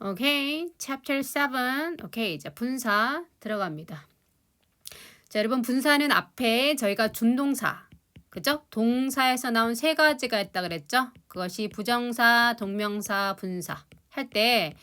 오케이. Chapter 7. 오케이. 자, 분사 들어갑니다. 자, 여러분 분사는 앞에 저희가 준동사, 그죠? 동사에서 나온 세 가지가 있다 그랬죠? 그것이 부정사, 동명사, 분사 할 때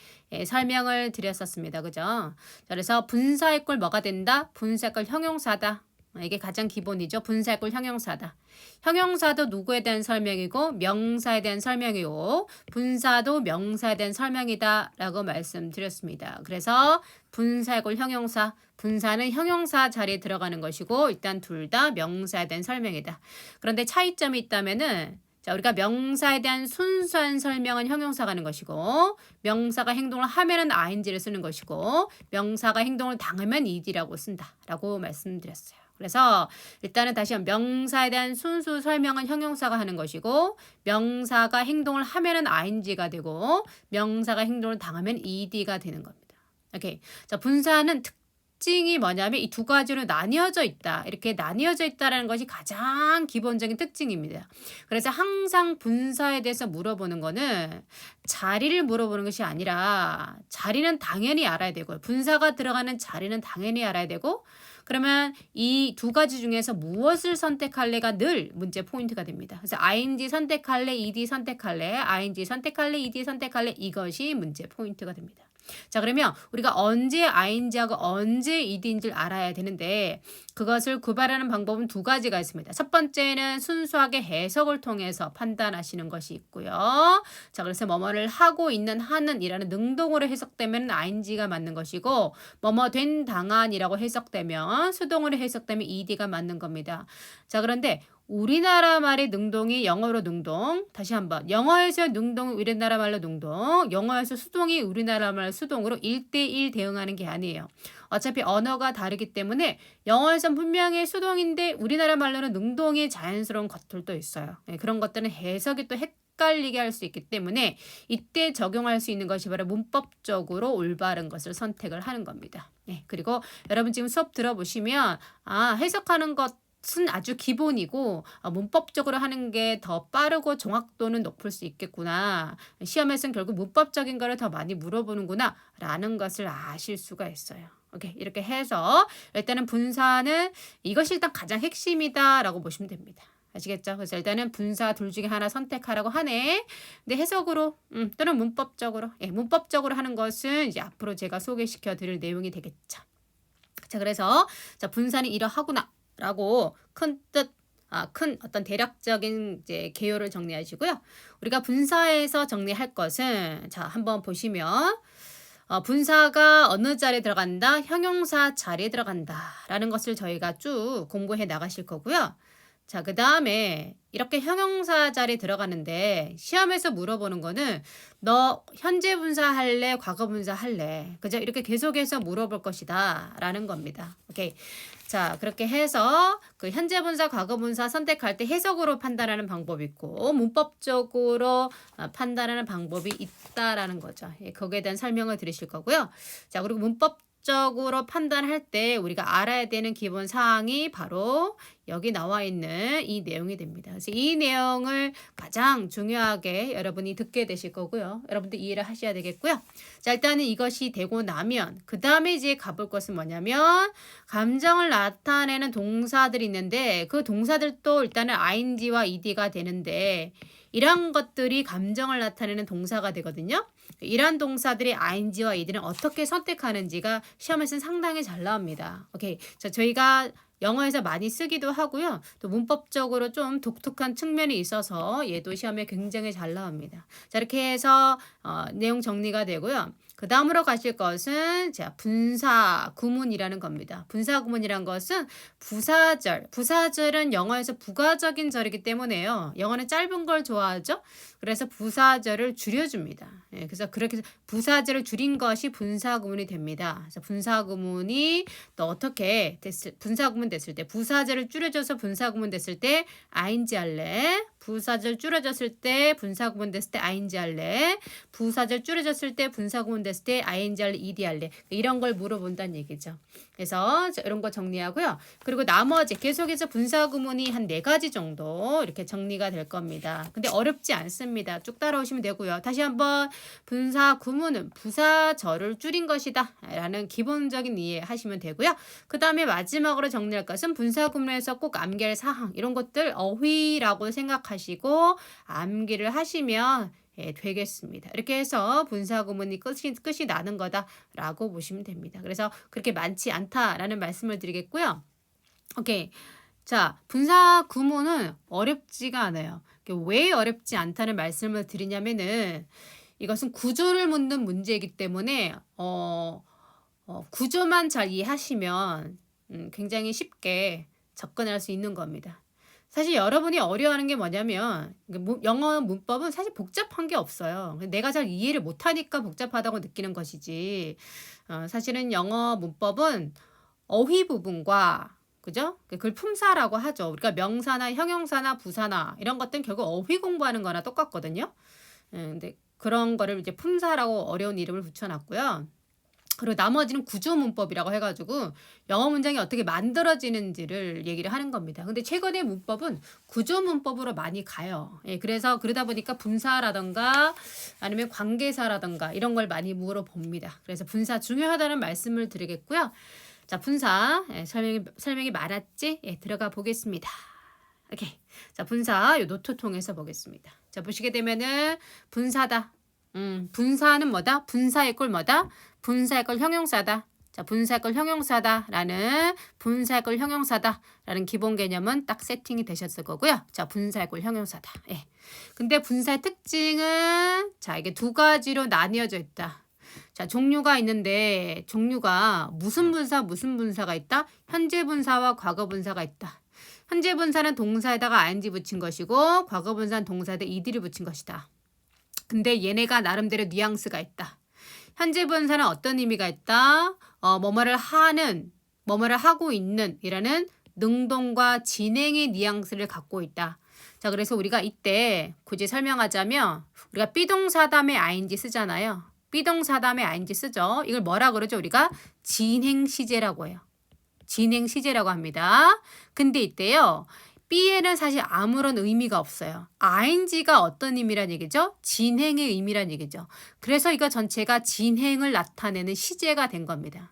설명을 드렸었습니다. 그죠? 자, 그래서 분사의 꼴 뭐가 된다? 분사의 꼴 형용사다. 이게 가장 기본이죠. 분사의 꼴 형용사다. 형용사도 누구에 대한 설명이고 명사에 대한 설명이고 분사도 명사에 대한 설명이다 라고 말씀드렸습니다. 그래서 분사의 꼴 형용사, 분사는 형용사 자리에 들어가는 것이고 일단 둘 다 명사에 대한 설명이다. 그런데 차이점이 있다면은 자, 우리가 명사에 대한 순수한 설명은 형용사가 하는 것이고 명사가 행동을 하면은 ing를 쓰는 것이고 명사가 행동을 당하면 ed라고 쓴다라고 말씀드렸어요. 그래서 일단은 다시 한번 명사에 대한 순수 설명은 형용사가 하는 것이고 명사가 행동을 하면은 ing가 되고 명사가 행동을 당하면 ed가 되는 겁니다. 오케이. 자, 분사는 특징이 뭐냐면 이 두 가지로 나뉘어져 있다. 이렇게 나뉘어져 있다라는 것이 가장 기본적인 특징입니다. 그래서 항상 분사에 대해서 물어보는 거는 자리를 물어보는 것이 아니라 자리는 당연히 알아야 되고요. 분사가 들어가는 자리는 당연히 알아야 되고 그러면 이 두 가지 중에서 무엇을 선택할래가 늘 문제 포인트가 됩니다. 그래서 ing 선택할래, ed 선택할래, ing 선택할래, ed 선택할래 이것이 문제 포인트가 됩니다. 자, 그러면 우리가 언제 ing하고 언제 ed인지를 알아야 되는데 그것을 구별하는 방법은 두 가지가 있습니다. 첫 번째는 순수하게 해석을 통해서 판단하시는 것이 있고요. 자, 그래서 뭐뭐를 하고 있는 하는이라는 능동으로 해석되면 ing가 맞는 것이고 뭐뭐 된 당한이라고 해석되면 수동으로 해석되면 ed가 맞는 겁니다. 자, 그런데 우리나라 말의 능동이 영어로 능동. 다시 한번. 영어에서 능동이 우리나라 말로 능동. 영어에서 수동이 우리나라 말로 수동으로 1대1 대응하는 게 아니에요. 어차피 언어가 다르기 때문에 영어에선 분명히 수동인데 우리나라 말로는 능동이 자연스러운 것들도 있어요. 그런 것들은 해석이 또 헷갈리게 할 수 있기 때문에 이때 적용할 수 있는 것이 바로 문법적으로 올바른 것을 선택을 하는 겁니다. 그리고 여러분 지금 수업 들어보시면 해석하는 것은 아주 기본이고 문법적으로 하는 게 더 빠르고 정확도는 높을 수 있겠구나. 시험에서는 결국 문법적인 거를 더 많이 물어보는구나 라는 것을 아실 수가 있어요. 오케이. 이렇게 해서 일단은 분사는 이것이 일단 가장 핵심이다 라고 보시면 됩니다. 아시겠죠? 그래서 일단은 분사 둘 중에 하나 선택하라고 하네. 근데 해석으로 또는 문법적으로 문법적으로 하는 것은 이제 앞으로 제가 소개시켜 드릴 내용이 되겠죠. 자, 그래서 자, 분사는 이러하구나 라고 큰 어떤 대략적인 이제 개요를 정리하시고요. 우리가 분사에서 정리할 것은 자, 한번 보시면 분사가 어느 자리에 들어간다? 형용사 자리에 들어간다 라는 것을 저희가 쭉 공부해 나가실 거고요. 자, 그 다음에 이렇게 형용사 자리에 들어가는데 시험에서 물어보는 거는 너 현재 분사 할래? 과거 분사 할래? 그죠? 이렇게 계속해서 물어볼 것이다 라는 겁니다. 오케이. 자, 그렇게 해서 그 현재 분사, 과거 분사 선택할 때 해석으로 판단하는 방법이 있고 문법적으로 판단하는 방법이 있다라는 거죠. 거기에 대한 설명을 드리실 거고요. 자, 그리고 문법적으로 판단할 때 우리가 알아야 되는 기본 사항이 바로 여기 나와 있는 이 내용이 됩니다. 그래서 이 내용을 가장 중요하게 여러분이 듣게 되실 거고요. 여러분들 이해를 하셔야 되겠고요. 자, 일단은 이것이 되고 나면 그 다음에 이제 가볼 것은 뭐냐면 감정을 나타내는 동사들이 있는데 그 동사들도 일단은 ing와 ed가 되는데 이런 것들이 감정을 나타내는 동사가 되거든요. 이런 동사들이 ing와 ed는 어떻게 선택하는지가 시험에서는 상당히 잘 나옵니다. 오케이. 자, 저희가 영어에서 많이 쓰기도 하고요. 또 문법적으로 좀 독특한 측면이 있어서 얘도 시험에 굉장히 잘 나옵니다. 자, 이렇게 해서 내용 정리가 되고요. 그 다음으로 가실 것은 자, 분사 구문이라는 겁니다. 분사 구문이란 것은 부사절. 부사절은 영어에서 부가적인 절이기 때문에요. 영어는 짧은 걸 좋아하죠. 그래서 부사절을 줄여줍니다. 그래서 그렇게 해서 부사절을 줄인 것이 분사 구문이 됩니다. 그래서 분사 구문이 또 어떻게 분사 구문 됐을 때 부사절을 줄여줘서 분사 구문 됐을 때 ing 할래? 부사절 줄여졌을 때 분사 구문 됐을 때 ing 할래? 부사절 줄여졌을 때 분사 구문 됐을 때 ing 할래? ed 할래? 이런 걸 물어본다는 얘기죠. 그래서 이런 거 정리하고요. 그리고 나머지 계속해서 분사 구문이 한 4가지 정도 이렇게 정리가 될 겁니다. 근데 어렵지 않습니다. 쭉 따라오시면 되고요. 다시 한번 분사 구문은 부사절을 줄인 것이다 라는 기본적인 이해 하시면 되고요. 그 다음에 마지막으로 정리할 것은 분사 구문에서 꼭 암기할 사항 이런 것들 어휘라고 생각하시고 암기를 하시면 되겠습니다. 이렇게 해서 분사 구문이 끝이 나는 거다라고 보시면 됩니다. 그래서 그렇게 많지 않다라는 말씀을 드리겠고요. 오케이. 자, 분사 구문은 어렵지가 않아요. 왜 어렵지 않다는 말씀을 드리냐면은 이것은 구조를 묻는 문제이기 때문에 구조만 잘 이해하시면 굉장히 쉽게 접근할 수 있는 겁니다. 사실 여러분이 어려워하는 게 뭐냐면 영어 문법은 사실 복잡한 게 없어요. 내가 잘 이해를 못하니까 복잡하다고 느끼는 것이지 사실은 영어 문법은 어휘 부분과 그죠? 그걸 품사라고 하죠. 우리가 명사나 형용사나 부사나 이런 것들은 결국 어휘 공부하는 거나 똑같거든요. 근데 그런 거를 이제 품사라고 어려운 이름을 붙여놨고요. 그리고 나머지는 구조 문법이라고 해가지고 영어 문장이 어떻게 만들어지는지를 얘기를 하는 겁니다. 근데 최근의 문법은 구조 문법으로 많이 가요. 그래서 그러다 보니까 분사라던가 아니면 관계사라던가 이런 걸 많이 물어봅니다. 그래서 분사 중요하다는 말씀을 드리겠고요. 자, 분사 설명이 많았지? 들어가 보겠습니다. 오케이. 자, 분사 요 노트 통해서 보겠습니다. 자, 보시게 되면은 분사다. 분사는 뭐다? 분사의 꼴 뭐다? 분사의 꼴 형용사다. 자, 분사의 꼴 형용사다라는 분사의 꼴 형용사다라는 기본 개념은 딱 세팅이 되셨을 거고요. 자, 분사의 꼴 형용사다. 근데 분사의 특징은 자, 이게 2가지로 나뉘어져 있다. 자, 종류가 있는데 종류가 무슨 분사가 있다? 현재 분사와 과거 분사가 있다. 현재 분사는 동사에다가 ing 붙인 것이고 과거 분사는 동사에다 ed를 붙인 것이다. 근데 얘네가 나름대로 뉘앙스가 있다. 현재 분사는 어떤 의미가 있다? 뭐뭐를 하는, 뭐뭐를 하고 있는 이라는 능동과 진행의 뉘앙스를 갖고 있다. 자, 그래서 우리가 이때 굳이 설명하자면 우리가 비동사 다음에 ing 쓰잖아요. 비동사 다음에 ing 쓰죠. 이걸 뭐라 그러죠? 우리가 진행 시제라고 해요. 진행 시제라고 합니다. 근데 이때요. B에는 사실 아무런 의미가 없어요. ing가 어떤 의미란 얘기죠? 진행의 의미란 얘기죠. 그래서 이거 전체가 진행을 나타내는 시제가 된 겁니다.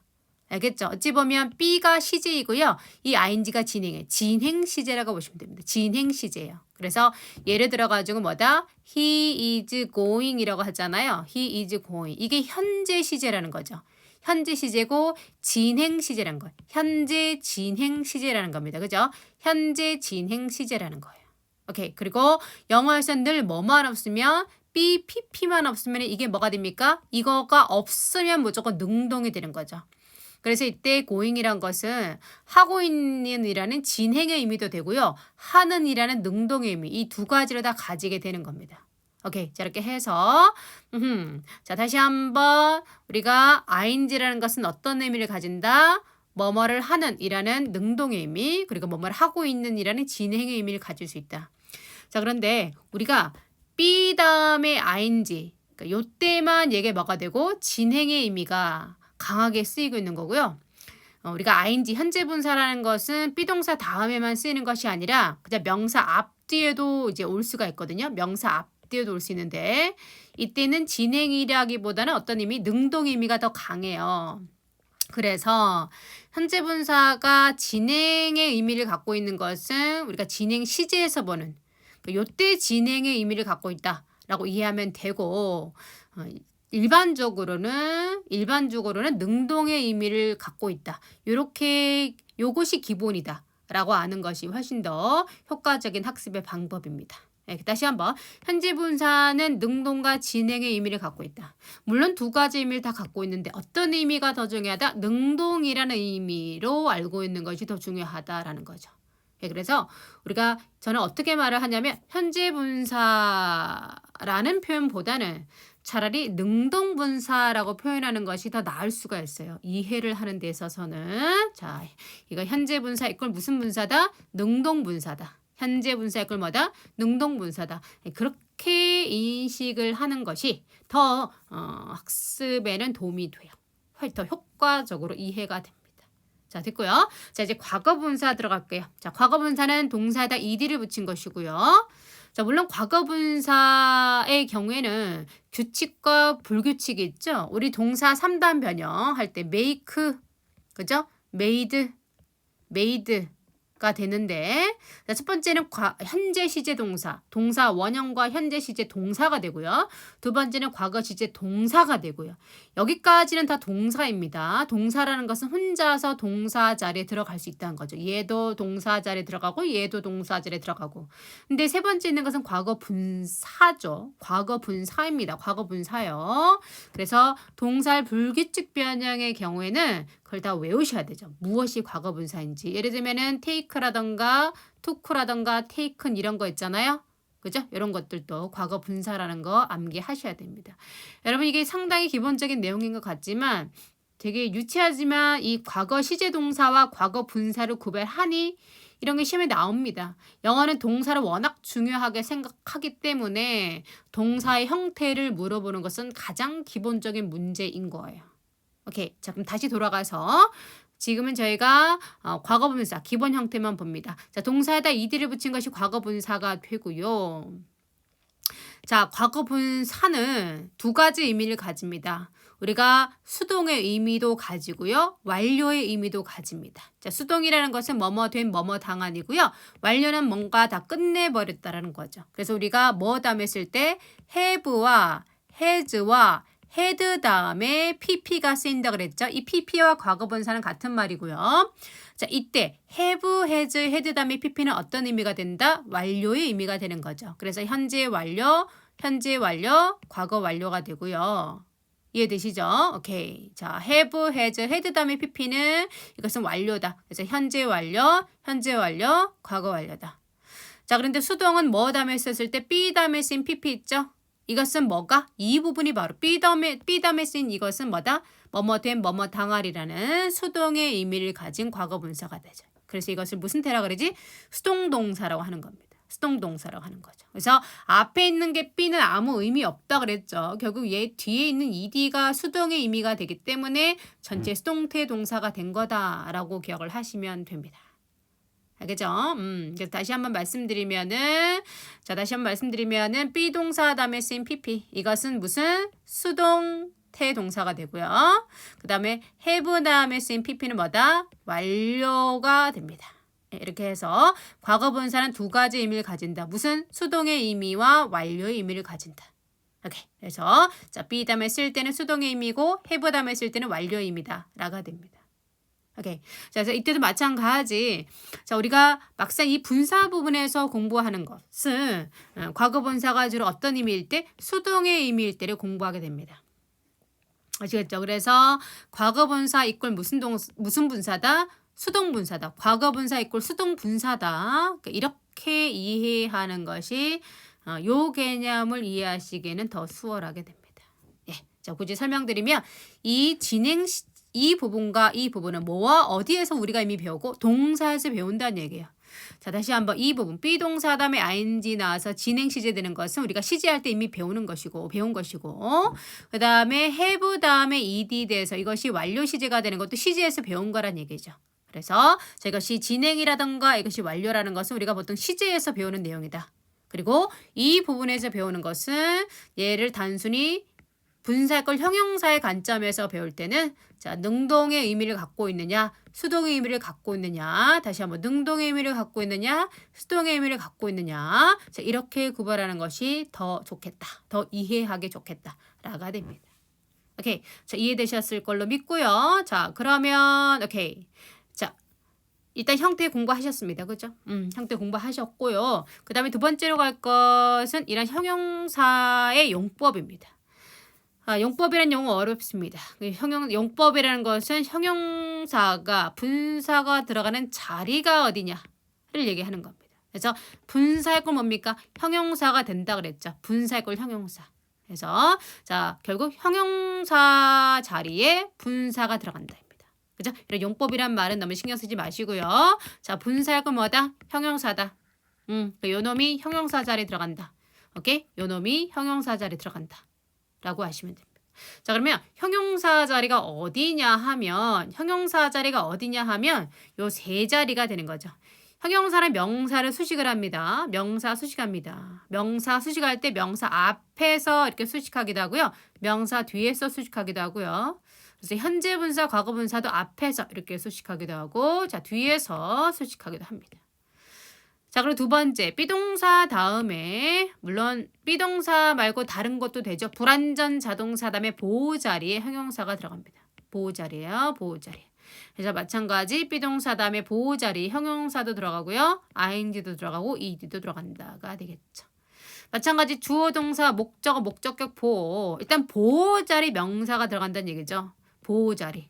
알겠죠? 어찌 보면 B가 시제이고요. 이 ing가 진행 시제라고 보시면 됩니다. 진행 시제예요. 그래서 예를 들어가지고 뭐다? He is going 이라고 하잖아요. He is going. 이게 현재 시제라는 거죠. 현재 시제고 진행 시제라는 거예요. 현재 진행 시제라는 겁니다. 그죠? 현재 진행 시제라는 거예요. 오케이. 그리고 영어에서는 늘 뭐만 없으면 BPP만 없으면 이게 뭐가 됩니까? 이거가 없으면 무조건 능동이 되는 거죠. 그래서 이때 going이란 것은 하고 있는 이라는 진행의 의미도 되고요. 하는 이라는 능동의 의미 이 2가지를 다 가지게 되는 겁니다. 오케이. 자, 이렇게 해서 자, 다시 한번 우리가 ing라는 것은 어떤 의미를 가진다? 뭐뭐를 하는 이라는 능동의 의미 그리고 뭐뭐를 하고 있는 이라는 진행의 의미를 가질 수 있다. 자, 그런데 우리가 be 다음에 ing 그러니까 요때만 얘기 뭐가 되고 진행의 의미가 강하게 쓰이고 있는 거고요. 우리가 ing 현재 분사라는 것은 비동사 다음에만 쓰이는 것이 아니라 그냥 명사 앞뒤에도 이제 올 수가 있거든요. 명사 앞뒤에도 올 수 있는데 이때는 진행이라기보다는 어떤 의미? 능동 의미가 더 강해요. 그래서 현재 분사가 진행의 의미를 갖고 있는 것은 우리가 진행 시제에서 보는 요때 진행의 의미를 갖고 있다라고 이해하면 되고 일반적으로는 능동의 의미를 갖고 있다. 요것이 기본이다 라고 아는 것이 훨씬 더 효과적인 학습의 방법입니다. 다시 한번 현재 분사는 능동과 진행의 의미를 갖고 있다. 물론 2가지 의미를 다 갖고 있는데 어떤 의미가 더 중요하다? 능동이라는 의미로 알고 있는 것이 더 중요하다라는 거죠. 그래서 저는 어떻게 말을 하냐면 현재 분사라는 표현보다는 차라리 능동분사라고 표현하는 것이 더 나을 수가 있어요. 이해를 하는 데 있어서는 자, 이거 현재 분사 이꼴 무슨 분사다? 능동분사다. 현재 분사의 꼴 뭐다? 능동 분사다. 그렇게 인식을 하는 것이 더 학습에는 도움이 돼요. 더 효과적으로 이해가 됩니다. 자, 됐고요. 자, 이제 과거 분사 들어갈게요. 자, 과거 분사는 동사에다 ed를 붙인 것이고요. 자, 물론 과거 분사의 경우에는 규칙과 불규칙이 있죠. 우리 동사 3단 변형할 때 make, 그죠? made가 되는데, 자, 첫 번째는 현재 시제 동사, 동사 원형과 현재 시제 동사가 되고요. 두 번째는 과거 시제 동사가 되고요. 여기까지는 다 동사입니다. 동사라는 것은 혼자서 동사 자리에 들어갈 수 있다는 거죠. 얘도 동사 자리에 들어가고 얘도 동사 자리에 들어가고. 근데 세 번째 있는 것은 과거 분사죠. 과거 분사입니다. 과거 분사요. 그래서 동사의 불규칙 변형의 경우에는 그걸 다 외우셔야 되죠. 무엇이 과거 분사인지. 예를 들면은 take라던가 took라던가 taken 이런 거 있잖아요. 그죠? 이런 것들도 과거 분사라는 거 암기하셔야 됩니다. 여러분 이게 상당히 기본적인 내용인 것 같지만 되게 유치하지만 이 과거 시제 동사와 과거 분사를 구별하니 이런 게 시험에 나옵니다. 영어는 동사를 워낙 중요하게 생각하기 때문에 동사의 형태를 물어보는 것은 가장 기본적인 문제인 거예요. 오케이. 자, 그럼 다시 돌아가서 지금은 저희가 과거 분사 기본 형태만 봅니다. 자, 동사에다 ed를 붙인 것이 과거 분사가 되고요. 자, 과거 분사는 두 가지 의미를 가집니다. 우리가 수동의 의미도 가지고요. 완료의 의미도 가집니다. 자, 수동이라는 것은 뭐뭐 된 뭐뭐 당한이고요. 완료는 뭔가 다 끝내버렸다라는 거죠. 그래서 우리가 뭐 다음에 쓸 때 have와 has와 had 다음에 pp가 쓰인다 그랬죠. 이 pp와 과거 분사는 같은 말이고요. 자, 이때 have, has, had 다음에 pp는 어떤 의미가 된다? 완료의 의미가 되는 거죠. 그래서 현재 완료, 과거 완료가 되고요. 이해되시죠? 오케이. 자, have, has, had 다음에 pp는 이것은 완료다. 그래서 현재 완료, 과거 완료다. 자, 그런데 수동은 뭐 다음에 썼을 때 be 다음에 쓰인 pp 있죠? 이것은 뭐가? 이 부분이 바로 be 다음에 쓰인 이것은 뭐다? 뭐뭐 된 뭐뭐 당할이라는 수동의 의미를 가진 과거 분사가 되죠. 그래서 이것을 무슨 태라 그러지? 수동동사라고 하는 겁니다. 수동동사라고 하는 거죠. 그래서 앞에 있는 게 be는 아무 의미 없다 그랬죠. 결국 얘 뒤에 있는 ed가 수동의 의미가 되기 때문에 전체 수동태 동사가 된 거다라고 기억을 하시면 됩니다. 알겠죠? 그래서 다시 한번 말씀드리면은 be 동사 다음에 쓰인 pp 이것은 무슨 수동태 동사가 되고요. 그 다음에 have 다음에 쓰인 pp는 뭐다? 완료가 됩니다. 이렇게 해서 과거 분사는 두 가지 의미를 가진다. 무슨 수동의 의미와 완료의 의미를 가진다. 오케이. 그래서 자, be 다음에 쓸 때는 수동의 의미고 have 다음에 쓸 때는 완료의 의미다. 라가 됩니다. 오케이. 자, 그래서 이때도 마찬가지. 자, 우리가 막상 이 분사 부분에서 공부하는 것은 과거 분사가 주로 어떤 의미일 때? 수동의 의미일 때를 공부하게 됩니다. 아시겠죠? 그래서 과거 분사 이꼴 무슨 분사다? 수동 분사다. 과거 분사 이꼴 수동 분사다. 이렇게 이해하는 것이 요 개념을 이해하시기에는 더 수월하게 됩니다. 예. 자, 굳이 설명드리면 이 부분과 이 부분은 뭐와 어디에서 우리가 이미 배우고 동사에서 배운다는 얘기예요. 자, 다시 한번 이 부분 be 동사 다음에 ing 나와서 진행 시제 되는 것은 우리가 시제할 때 이미 배운 것이고 그 다음에 have 다음에 ed 돼서 이것이 완료 시제가 되는 것도 시제에서 배운 거란 얘기죠. 그래서 자, 이것이 진행이라던가 이것이 완료라는 것은 우리가 보통 시제에서 배우는 내용이다. 그리고 이 부분에서 배우는 것은 얘를 단순히 분사의 걸 형용사의 관점에서 배울 때는 자, 능동의 의미를 갖고 있느냐, 수동의 의미를 갖고 있느냐, 다시 한번 능동의 의미를 갖고 있느냐, 수동의 의미를 갖고 있느냐. 자, 이렇게 구별하는 것이 더 좋겠다. 더 이해하기 좋겠다라가 됩니다. 오케이. 자, 이해되셨을 걸로 믿고요. 자, 그러면 오케이. 자, 일단 형태 공부하셨습니다. 그죠? 형태 공부하셨고요. 그 다음에 두 번째로 갈 것은 이런 형용사의 용법입니다. 용법이라는 용어 어렵습니다. 용법이라는 것은 형용사가 분사가 들어가는 자리가 어디냐를 얘기하는 겁니다. 그래서 분사의 꼴 뭡니까? 형용사가 된다 그랬죠. 분사의 꼴 형용사. 그래서 자, 결국 형용사 자리에 분사가 들어간다입니다. 그죠? 이런 용법이란 말은 너무 신경 쓰지 마시고요. 자, 분사의 꼴 뭐다? 형용사다. 요 놈이 형용사 자리에 들어간다. 오케이? 요 놈이 형용사 자리에 들어간다. 라고 하시면 됩니다. 자, 그러면 형용사 자리가 어디냐 하면 요 세 자리가 되는 거죠. 형용사는 명사를 수식을 합니다. 명사 수식합니다. 명사 수식할 때 명사 앞에서 이렇게 수식하기도 하고요. 명사 뒤에서 수식하기도 하고요. 그래서 현재 분사, 과거 분사도 앞에서 이렇게 수식하기도 하고, 자, 뒤에서 수식하기도 합니다. 자, 그리고 두 번째, 비동사 다음에, 물론 비동사 말고 다른 것도 되죠. 불완전 자동사 다음에 보호 자리에 형용사가 들어갑니다. 보호 자리예요, 보호 자리. 그래서 마찬가지 비동사 다음에 보호 자리 형용사도 들어가고요. ing도 들어가고 ed도 들어간다가 되겠죠. 마찬가지 주어 동사 목적어 목적격 보호. 일단 보호 자리 명사가 들어간다는 얘기죠. 보호 자리.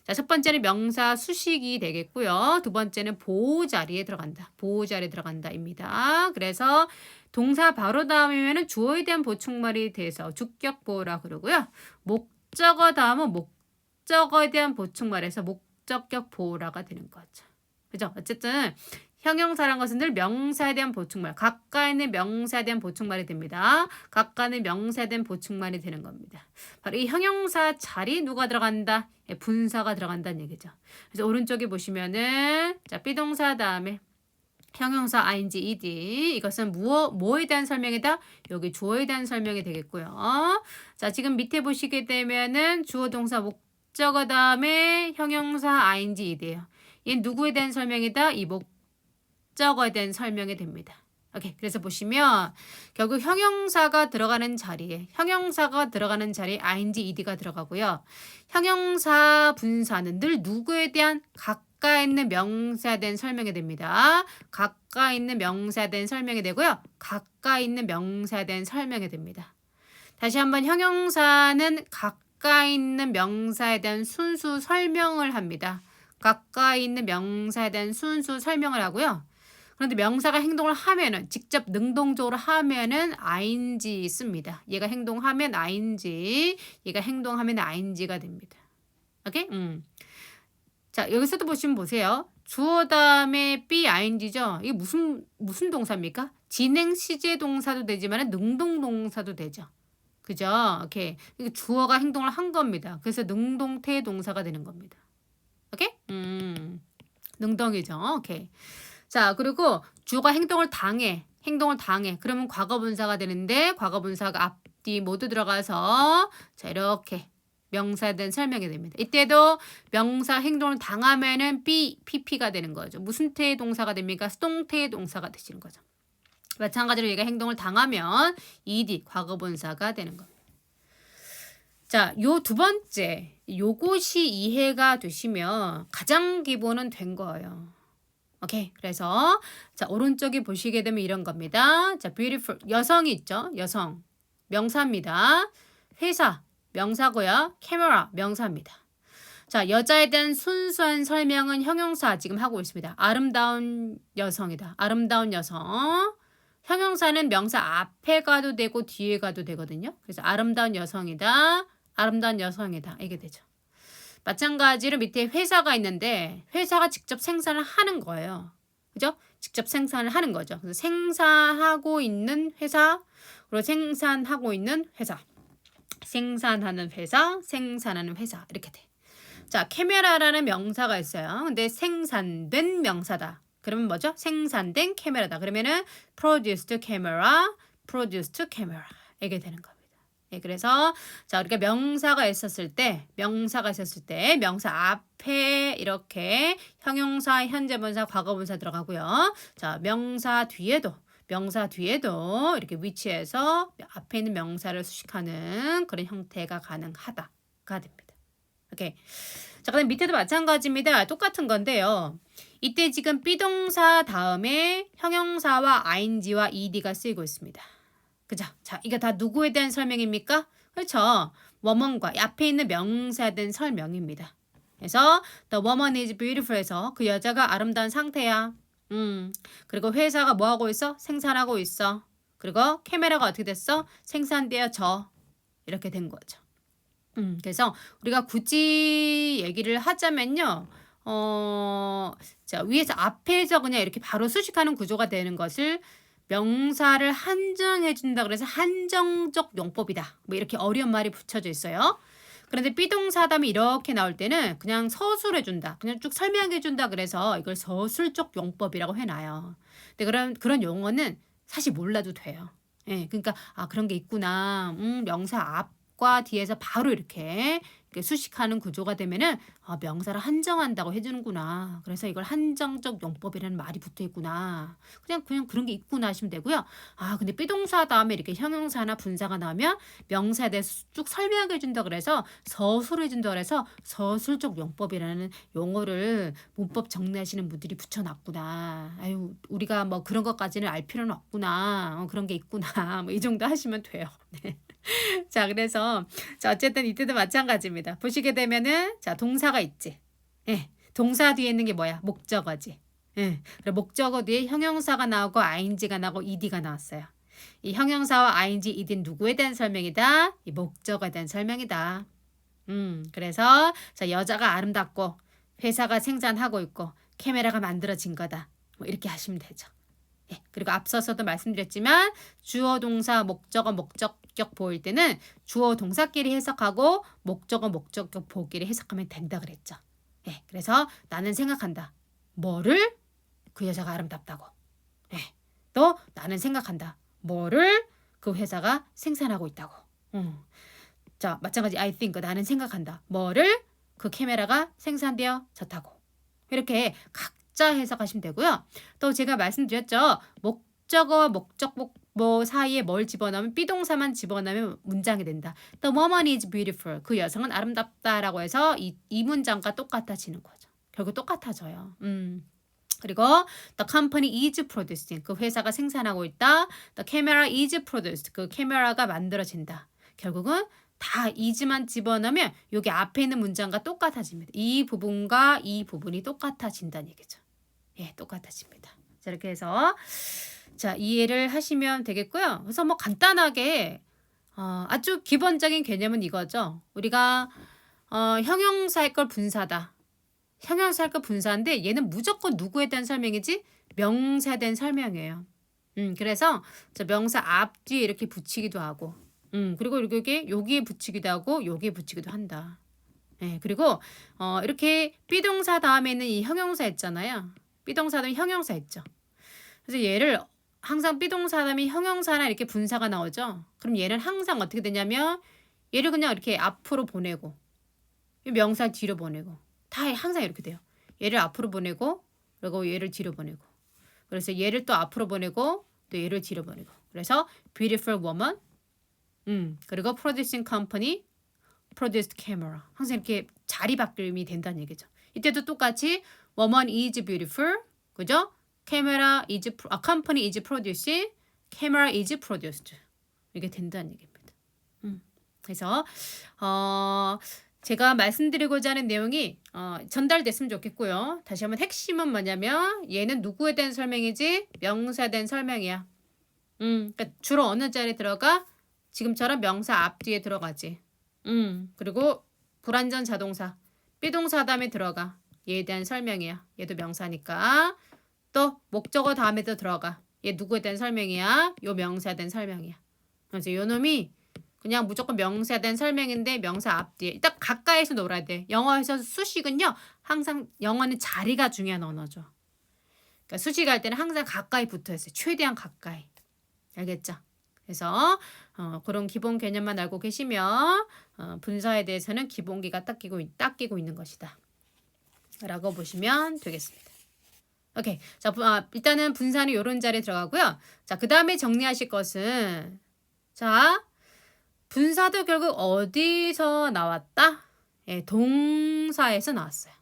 자, 첫 번째는 명사 수식이 되겠고요. 두 번째는 보호 자리에 들어간다. 보호 자리에 들어간다입니다. 그래서 동사 바로 다음이면은 주어에 대한 보충말이 돼서 주격 보호라 그러고요. 목적어 다음은 목적어에 대한 보충말에서 목적격 보호라가 되는 거죠. 그죠? 어쨌든 형용사란 것은 늘 명사에 대한 보충말, 가까이 있는 명사에 대한 보충말이 됩니다. 가까이 있는 명사에 대한 보충말이 되는 겁니다. 바로 이 형용사 자리 누가 들어간다? 분사가 들어간다는 얘기죠. 그래서 오른쪽에 보시면은 자, 비동사 다음에 형용사 ing, ed 이것은 뭐에 대한 설명이다? 여기 주어에 대한 설명이 되겠고요. 자, 지금 밑에 보시게 되면은 주어 동사 목적어 다음에 형용사 ing, ed예요. 얘는 누구에 대한 설명이다? 이 목적어에 대한 설명이 됩니다. 오케이. 그래서 보시면 결국 형용사가 들어가는 자리에 ing, ed가 들어가고요. 형용사 분사는 늘 누구에 대한 가까이 있는 명사에 대한 설명이 됩니다. 가까이 있는 명사에 대한 설명이 되고요. 가까이 있는 명사에 대한 설명이 됩니다. 다시 한번 형용사는 가까이 있는 명사에 대한 순수 설명을 합니다. 가까이 있는 명사에 대한 순수 설명을 하고요. 그런데 명사가 행동을 하면은 직접 능동적으로 하면은 ing 씁니다. 얘가 행동하면 ing, 얘가 행동하면 ing가 됩니다. 오케이? 자, 여기서도 보세요. 주어 다음에 being죠. 이게 무슨 동사입니까? 진행 시제 동사도 되지만 능동 동사도 되죠. 그죠? 오케이. 이게 주어가 행동을 한 겁니다. 그래서 능동태 동사가 되는 겁니다. 오케이? 능동이죠. 오케이. 자, 그리고 주어가 행동을 당해. 그러면 과거분사가 되는데 과거분사가 앞뒤 모두 들어가서 자, 이렇게 명사에 대한 설명이 됩니다. 이때도 명사 행동을 당하면은 pp가 되는 거죠. 무슨 태의 동사가 됩니까? 수동태의 동사가 되시는 거죠. 마찬가지로 얘가 행동을 당하면 ed 과거분사가 되는 겁니다. 자, 요 두 번째, 요것이 이해가 되시면 가장 기본은 된 거예요. 오케이. 그래서 자, 오른쪽에 보시게 되면 이런 겁니다. 자, beautiful 여성이 있죠. 여성 명사입니다. 회사 명사고요. camera 명사입니다. 자, 여자에 대한 순수한 설명은 형용사 지금 하고 있습니다. 아름다운 여성이다. 아름다운 여성. 형용사는 명사 앞에 가도 되고 뒤에 가도 되거든요. 그래서 아름다운 여성이다. 아름다운 여성이다. 이게 되죠. 마찬가지로 밑에 회사가 있는데 회사가 직접 생산을 하는 거예요. 그죠? 직접 생산을 하는 거죠. 그래서 생산하고 있는 회사, 그리고 생산하고 있는 회사. 생산하는 회사, 생산하는 회사. 이렇게 돼. 자, 카메라라는 명사가 있어요. 근데 생산된 명사다. 그러면 뭐죠? 생산된 카메라다. 그러면은 produced camera, produced camera. 이게 되는 겁니다. 예, 그래서 자, 우리가 명사가 있었을 때 명사 앞에 이렇게 형용사, 현재분사, 과거분사 들어가고요. 자, 명사 뒤에도 이렇게 위치해서 앞에 있는 명사를 수식하는 그런 형태가 가능하다가 됩니다. 오케이. 자, 그다음 밑에도 마찬가지입니다. 똑같은 건데요. 이때 지금 비동사 다음에 형용사와 ing와 ed가 쓰이고 있습니다. 그죠? 자, 이게 다 누구에 대한 설명입니까? 그렇죠. woman과 앞에 있는 명사에 대한 설명입니다. 그래서 the woman is beautiful에서 그 여자가 아름다운 상태야. 그리고 회사가 뭐 하고 있어? 생산하고 있어. 그리고 카메라가 어떻게 됐어? 생산되어져. 이렇게 된 거죠. 그래서 우리가 굳이 얘기를 하자면요. 자, 위에서 앞에서 그냥 이렇게 바로 수식하는 구조가 되는 것을 명사를 한정해 준다 그래서 한정적 용법이다. 뭐 이렇게 어려운 말이 붙여져 있어요. 그런데 비동사담이 이렇게 나올 때는 그냥 서술해 준다. 그냥 쭉 설명해 준다 그래서 이걸 서술적 용법이라고 해놔요. 근데 그런 용어는 사실 몰라도 돼요. 예, 그러니까 아 그런 게 있구나. 명사 앞과 뒤에서 바로 이렇게 수식하는 구조가 되면은 아, 명사를 한정한다고 해주는구나. 그래서 이걸 한정적 용법이라는 말이 붙어 있구나. 그냥 그런 게 있구나 하시면 되고요. 아, 근데 비동사 다음에 이렇게 형용사나 분사가 나오면 명사에 대해서 쭉 설명해 준다 그래서 서술해 준다 그래서 서술적 용법이라는 용어를 문법 정리하시는 분들이 붙여놨구나. 아유, 우리가 뭐 그런 것까지는 알 필요는 없구나. 그런 게 있구나. 뭐 이 정도 하시면 돼요. 네. 자, 그래서 자, 어쨌든 이때도 마찬가지입니다. 보시게 되면은 자, 동사가 있지. 예. 동사 뒤에 있는 게 뭐야? 목적어지. 예. 그리고 목적어 뒤에 형용사가 나오고 ing가 나오고 ed가 나왔어요. 이 형용사와 ing, ed는 누구에 대한 설명이다? 이 목적어에 대한 설명이다. 그래서 자, 여자가 아름답고 회사가 생산하고 있고 카메라가 만들어진 거다. 뭐 이렇게 하시면 되죠. 예, 그리고 앞서서도 말씀드렸지만 주어 동사 목적어 목적격 보일 때는 주어 동사끼리 해석하고 목적어 목적격 보기를 해석하면 된다 그랬죠. 예, 그래서 나는 생각한다. 뭐를? 그 여자가 아름답다고. 예, 또 나는 생각한다. 뭐를? 그 회사가 생산하고 있다고. 자, 마찬가지 I think 나는 생각한다. 뭐를? 그 카메라가 생산되어졌다고. 이렇게 각자 해석하시면 되고요. 또 제가 말씀드렸죠. 목적어와 목적복 뭐 사이에 뭘 집어넣으면 비동사만 집어넣으면 문장이 된다. The woman is beautiful. 그 여성은 아름답다라고 해서 이 문장과 똑같아지는 거죠. 결국 똑같아져요. 그리고 the company is producing. 그 회사가 생산하고 있다. The camera is produced. 그 카메라가 만들어진다. 결국은 다 is만 집어넣으면 여기 앞에 있는 문장과 똑같아집니다. 이 부분과 이 부분이 똑같아진다는 얘기죠. 예, 똑같아집니다. 자, 이렇게 해서 자, 이해를 하시면 되겠고요. 그래서 뭐 간단하게 아주 기본적인 개념은 이거죠. 우리가 형용사일 걸 분사다. 형용사일 걸 분사인데 얘는 무조건 누구에 대한 설명이지? 명사에 대한 설명이에요. 그래서 저 명사 앞뒤에 이렇게 붙이기도 하고 그리고 여기에 붙이기도 하고 여기에 붙이기도 한다. 네, 그리고 이렇게 비동사 다음에 있는 이 형용사 있잖아요. 비동사 다음에 형용사 있죠. 그래서 얘를 항상 비동사 다음에 형용사나 이렇게 분사가 나오죠. 그럼 얘는 항상 어떻게 되냐면 얘를 그냥 이렇게 앞으로 보내고 명사 뒤로 보내고 다 항상 이렇게 돼요. 얘를 앞으로 보내고 그리고 얘를 뒤로 보내고 그래서 얘를 또 앞으로 보내고 또 얘를 뒤로 보내고 그래서 beautiful woman 그리고 producing company, produced camera. 항상 이렇게 자리 바뀜이 된다는 얘기죠. 이때도 똑같이 woman is beautiful, 그죠? camera is, company is producing, camera is produced. 이게 된다는 얘기입니다. 그래서 제가 말씀드리고자 하는 내용이 전달됐으면 좋겠고요. 다시 한번 핵심은 뭐냐면 얘는 누구에 대한 설명이지? 명사에 대한 설명이야. 그러니까 주로 어느 자리에 들어가? 지금처럼 명사 앞뒤에 들어가지. 그리고 불완전 자동사. 비동사 다음에 들어가. 얘에 대한 설명이야. 얘도 명사니까. 또 목적어 다음에도 들어가. 얘 누구에 대한 설명이야? 요 명사에 대한 설명이야. 그래서 요 놈이 그냥 무조건 명사에 대한 설명인데 명사 앞뒤에. 일단 가까이서 놀아야 돼. 영어에서 수식은요. 항상 영어는 자리가 중요한 언어죠. 그러니까 수식할 때는 항상 가까이 붙어 있어요. 최대한 가까이. 알겠죠? 그래서 그런 기본 개념만 알고 계시면 분사에 대해서는 기본기가 닦이고 있는 것이다. 라고 보시면 되겠습니다. 오케이. 자, 일단은 분사는 이런 자리에 들어가고요. 자, 그 다음에 정리하실 것은 자, 분사도 결국 어디서 나왔다? 예, 동사에서 나왔어요.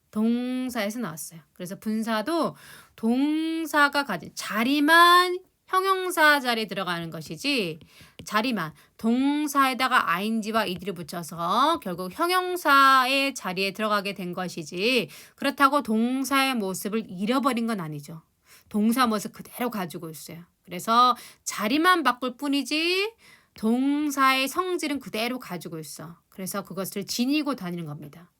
동사에서 나왔어요. 그래서 분사도 동사가 가진 자리만 형용사 자리에 들어가는 것이지 자리만 동사에다가 ing와 ed를 붙여서 결국 형용사의 자리에 들어가게 된 것이지 그렇다고 동사의 모습을 잃어버린 건 아니죠. 동사 모습 그대로 가지고 있어요. 그래서 자리만 바꿀 뿐이지 동사의 성질은 그대로 가지고 있어. 그래서 그것을 지니고 다니는 겁니다.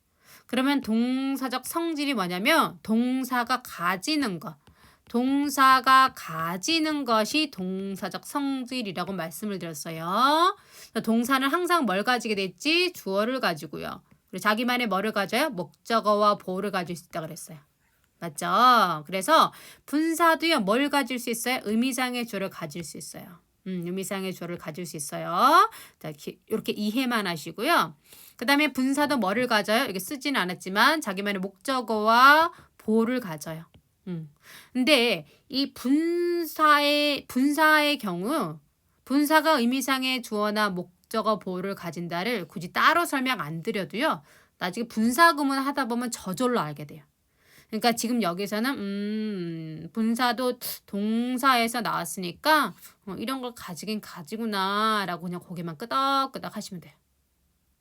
그러면 동사적 성질이 뭐냐면 동사가 가지는 것. 동사가 가지는 것이 동사적 성질이라고 말씀을 드렸어요. 동사는 항상 뭘 가지게 됐지? 주어를 가지고요. 그리고 자기만의 뭐를 가져요? 목적어와 보어를 가질 수 있다 그랬어요. 맞죠? 그래서 분사도요. 뭘 가질 수 있어요? 의미상의 주어를 가질 수 있어요. 의미상의 주어를 가질 수 있어요. 자, 이렇게 이해만 하시고요. 그 다음에 분사도 뭐를 가져요? 이게 쓰지는 않았지만 자기만의 목적어와 보어를 가져요. 근데 이 분사의 경우 분사가 의미상의 주어나 목적어 보어를 가진다를 굳이 따로 설명 안 드려도요. 나중에 분사구문 하다 보면 저절로 알게 돼요. 그러니까 지금 여기서는 분사도 동사에서 나왔으니까 이런 걸 가지긴 가지구나라고 그냥 고개만 끄덕끄덕 하시면 돼요.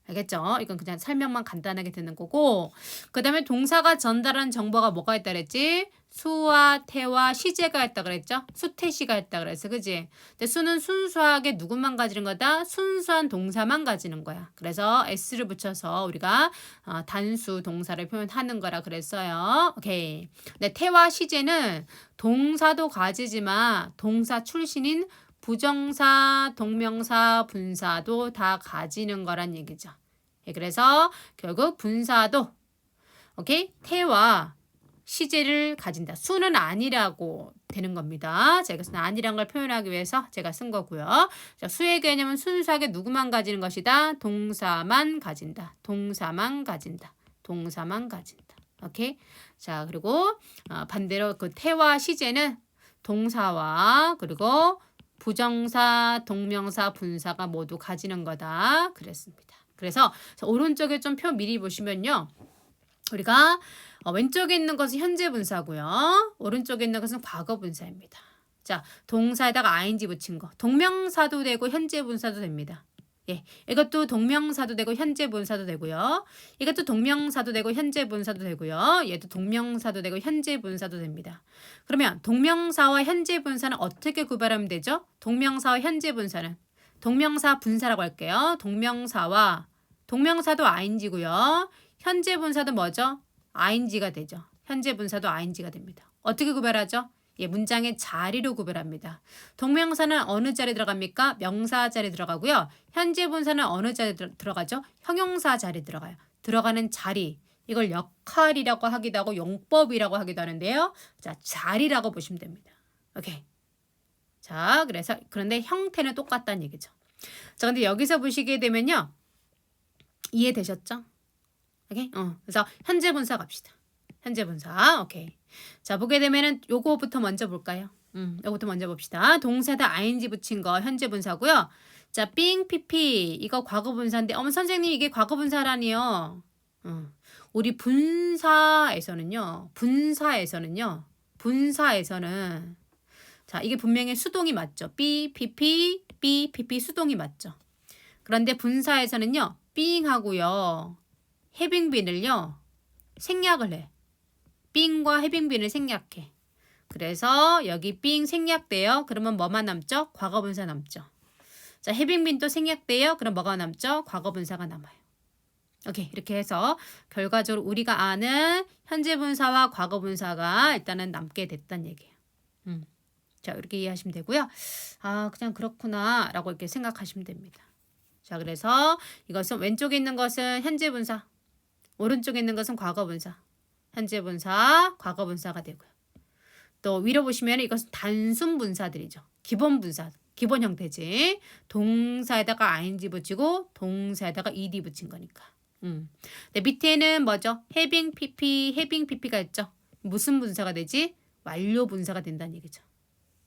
알겠죠? 이건 그냥 설명만 간단하게 듣는 거고 그 다음에 동사가 전달한 정보가 뭐가 있다 그랬지? 수와 태와 시제가 있다 그랬죠? 수태시가 있다 그랬어. 그지? 근데 수는 순수하게 누구만 가지는 거다? 순수한 동사만 가지는 거야. 그래서 s를 붙여서 우리가 단수 동사를 표현하는 거라 그랬어요. 오케이. 근데 태와 시제는 동사도 가지지만 동사 출신인 부정사, 동명사, 분사도 다 가지는 거란 얘기죠. 그래서 결국 분사도 오케이? 태와 시제를 가진다. 수는 아니라고 되는 겁니다. 자, 이것은 아니란 걸 표현하기 위해서 제가 쓴 거고요. 자, 수의 개념은 순수하게 누구만 가지는 것이다. 동사만 가진다. 동사만 가진다. 동사만 가진다. 오케이? 자, 그리고 반대로 그 태와 시제는 동사와 그리고 부정사, 동명사, 분사가 모두 가지는 거다. 그랬습니다. 그래서 오른쪽에 좀 표 미리 보시면요. 우리가 왼쪽에 있는 것은 현재 분사고요. 오른쪽에 있는 것은 과거 분사입니다. 자, 동사에다가 ing 붙인 거. 동명사도 되고 현재 분사도 됩니다. 예, 이것도 동명사도 되고 현재 분사도 되고요. 이것도 동명사도 되고 현재 분사도 되고요. 얘도 동명사도 되고 현재 분사도 됩니다. 그러면 동명사와 현재 분사는 어떻게 구별하면 되죠? 동명사와 현재 분사는 동명사 분사라고 할게요. 동명사도 ing고요. 현재 분사도 뭐죠? ing가 되죠. 현재 분사도 ing가 됩니다. 어떻게 구별하죠? 예, 문장의 자리로 구별합니다. 동명사는 어느 자리 들어갑니까? 명사 자리 들어가고요. 현재 분사는 어느 자리 들어가죠? 형용사 자리 들어가요. 들어가는 자리. 이걸 역할이라고 하기도 하고 용법이라고 하기도 하는데요. 자, 자리라고 보시면 됩니다. 오케이. 자, 그래서 그런데 형태는 똑같다는 얘기죠. 자, 근데 여기서 보시게 되면요. 이해되셨죠? 오케이? 그래서 현재 분사 갑시다. 현재 분사. 오케이. 자, 보게 되면은 요거부터 먼저 볼까요? 요거부터 먼저 봅시다. 동사에다 ing 붙인 거 현재 분사고요. 자, being pp 이거 과거 분사인데 어머 선생님 이게 과거 분사라니요. 우리 분사에서는 자, 이게 분명히 수동이 맞죠. be, pp 수동이 맞죠. 그런데 분사에서는요. being 하고요. having been을요. 생략을 해. being과 having been을 생략해. 그래서 여기 being 생략돼요. 그러면 뭐만 남죠? 과거 분사 남죠. 자, having been 또 생략돼요. 그럼 뭐가 남죠? 과거 분사가 남아요. 오케이. 이렇게 해서 결과적으로 우리가 아는 현재 분사와 과거 분사가 일단은 남게 됐단 얘기예요. 자, 이렇게 이해하시면 되고요. 아, 그냥 그렇구나 라고 이렇게 생각하시면 됩니다. 자, 그래서 이것은 왼쪽에 있는 것은 현재 분사, 오른쪽에 있는 것은 과거 분사, 현재 분사, 과거 분사가 되고요. 또 위로 보시면 이것은 단순 분사들이죠. 기본 분사, 기본 형태지. 동사에다가 ing 붙이고 동사에다가 ed 붙인 거니까. 네, 밑에는 뭐죠? having pp가 있죠. 무슨 분사가 되지? 완료 분사가 된다는 얘기죠.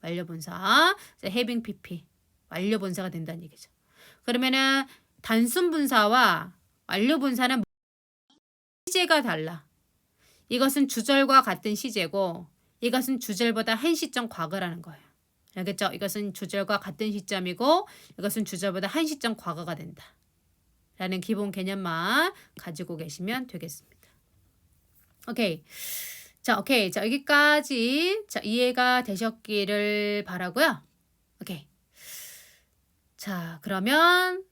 완료 분사. having pp 완료 분사가 된다는 얘기죠. 그러면은 단순 분사와 완료 분사는 시제가 달라. 이것은 주절과 같은 시제고 이것은 주절보다 한 시점 과거라는 거예요. 알겠죠? 이것은 주절과 같은 시점이고 이것은 주절보다 한 시점 과거가 된다. 라는 기본 개념만 가지고 계시면 되겠습니다. 오케이. 자, 오케이. 자, 여기까지 이해가 되셨기를 바라고요. 오케이. 자, 그러면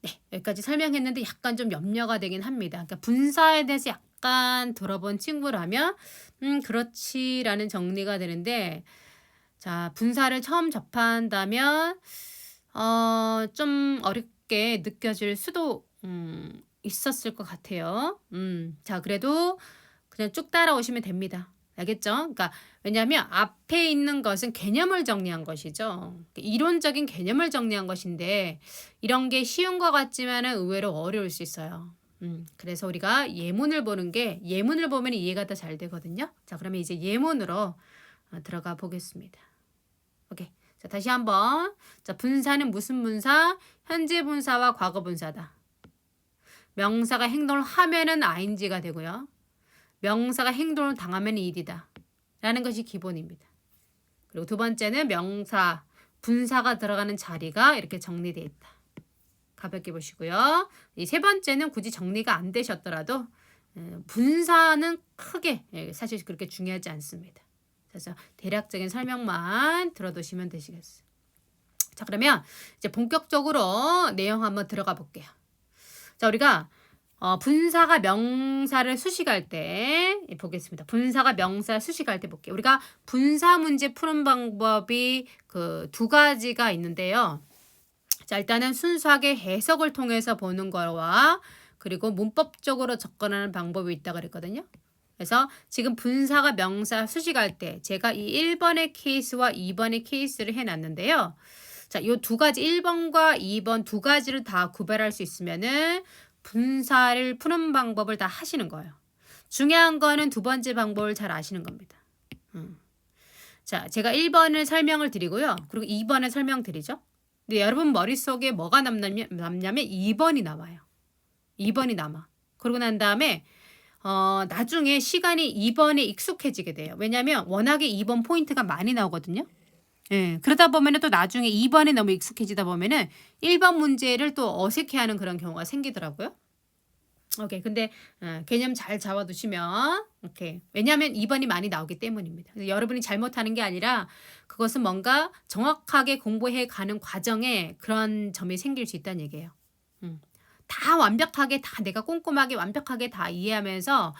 네, 여기까지 설명했는데 약간 좀 염려가 되긴 합니다. 그러니까 분사에 대해서 약간 들어본 친구라면 그렇지라는 정리가 되는데 자, 분사를 처음 접한다면 좀 어렵게 느껴질 수도 있었을 것 같아요. 자, 그래도 그냥 쭉 따라오시면 됩니다. 알겠죠? 그러니까 왜냐하면 앞에 있는 것은 개념을 정리한 것이죠. 이론적인 개념을 정리한 것인데 이런 게 쉬운 것 같지만은 의외로 어려울 수 있어요. 그래서 우리가 예문을 보는 게 예문을 보면 이해가 더 잘 되거든요. 자, 그러면 이제 예문으로 들어가 보겠습니다. 오케이. 자, 다시 한번. 자, 분사는 무슨 분사? 현재 분사와 과거 분사다. 명사가 행동을 하면은 ing가 되고요. 명사가 행동을 당하면 id다. 라는 것이 기본입니다. 그리고 두 번째는 명사, 분사가 들어가는 자리가 이렇게 정리되어 있다. 가볍게 보시고요. 이 세 번째는 굳이 정리가 안 되셨더라도 분사는 크게 사실 그렇게 중요하지 않습니다. 그래서 대략적인 설명만 들어두시면 되시겠어요. 자, 그러면 이제 본격적으로 내용 한번 들어가 볼게요. 자, 우리가 분사가 명사를 수식할 때 보겠습니다. 분사가 명사를 수식할 때 볼게요. 우리가 분사 문제 푸는 방법이 그 두 가지가 있는데요. 자, 일단은 순수하게 해석을 통해서 보는 거와 그리고 문법적으로 접근하는 방법이 있다고 그랬거든요. 그래서 지금 분사가 명사 수식할 때 제가 이 1번의 케이스와 2번의 케이스를 해놨는데요. 자, 요 두 가지 1번과 2번 두 가지를 다 구별할 수 있으면은 분사를 푸는 방법을 다 하시는 거예요. 중요한 거는 두 번째 방법을 잘 아시는 겁니다. 자, 제가 1번을 설명을 드리고요. 그리고 2번을 설명드리죠. 근데 여러분 머릿속에 뭐가 남냐면 2번이 나와요. 2번이 남아. 그러고 난 다음에 나중에 시간이 2번에 익숙해지게 돼요. 왜냐하면 워낙에 2번 포인트가 많이 나오거든요. 예, 그러다 보면은 또 나중에 2번에 너무 익숙해지다 보면은 1번 문제를 또 어색해하는 그런 경우가 생기더라고요. 오케이. 근데 개념 잘 잡아두시면 오케이. 왜냐하면 2번이 많이 나오기 때문입니다. 그래서 여러분이 잘못하는 게 아니라 그것은 뭔가 정확하게 공부해 가는 과정에 그런 점이 생길 수 있다는 얘기예요. 다 완벽하게 다 내가 꼼꼼하게 완벽하게 다 이해하면서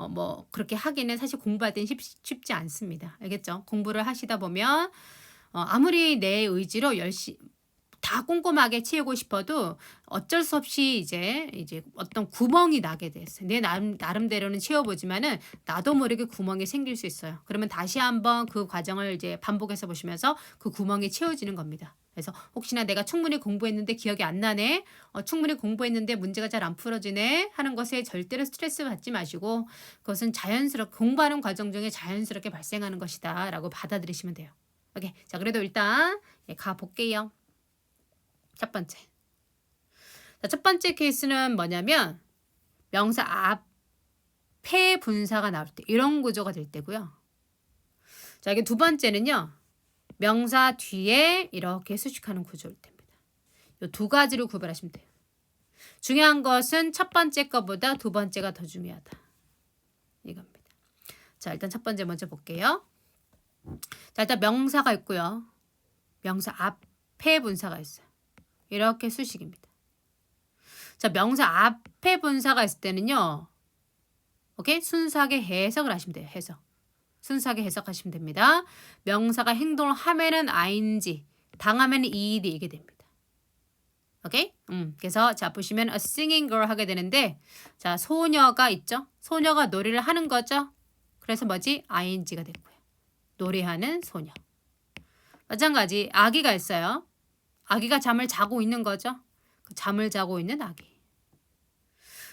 뭐 그렇게 하기는 사실 공부할 땐 쉽지 않습니다. 알겠죠? 공부를 하시다 보면 아무리 내 의지로 열심히 다 꼼꼼하게 채우고 싶어도 어쩔 수 없이 이제 어떤 구멍이 나게 됐어요. 내 나름대로는 채워보지만은 나도 모르게 구멍이 생길 수 있어요. 그러면 다시 한번 그 과정을 이제 반복해서 보시면서 그 구멍이 채워지는 겁니다. 그래서 혹시나 내가 충분히 공부했는데 기억이 안 나네, 충분히 공부했는데 문제가 잘 안 풀어지네 하는 것에 절대로 스트레스 받지 마시고 그것은 자연스럽게 공부하는 과정 중에 자연스럽게 발생하는 것이다라고 받아들이시면 돼요. 오케이. 자, 그래도 일단 가볼게요. 첫 번째. 자, 첫 번째 케이스는 뭐냐면 명사 앞에 분사가 나올 때 이런 구조가 될 때고요. 자, 이게 두 번째는요. 명사 뒤에 이렇게 수식하는 구조일 때입니다. 이 두 가지로 구별하시면 돼요. 중요한 것은 첫 번째 거보다 두 번째가 더 중요하다. 이겁니다. 자, 일단 첫 번째 먼저 볼게요. 자, 일단 명사가 있고요. 명사 앞에 분사가 있어요. 이렇게 수식입니다. 자, 명사 앞에 분사가 있을 때는요. 오케이? 순수하게 해석을 하시면 돼요. 해석. 순수하게 해석하시면 됩니다. 명사가 행동을 하면은 ing, 당하면 ed 이게 됩니다. 오케이? 그래서 자, 보시면 a singing girl 하게 되는데 자, 소녀가 있죠? 소녀가 노래를 하는 거죠? 그래서 뭐지? ing가 됐고요. 노래하는 소녀. 마찬가지 아기가 있어요. 아기가 잠을 자고 있는 거죠. 잠을 자고 있는 아기.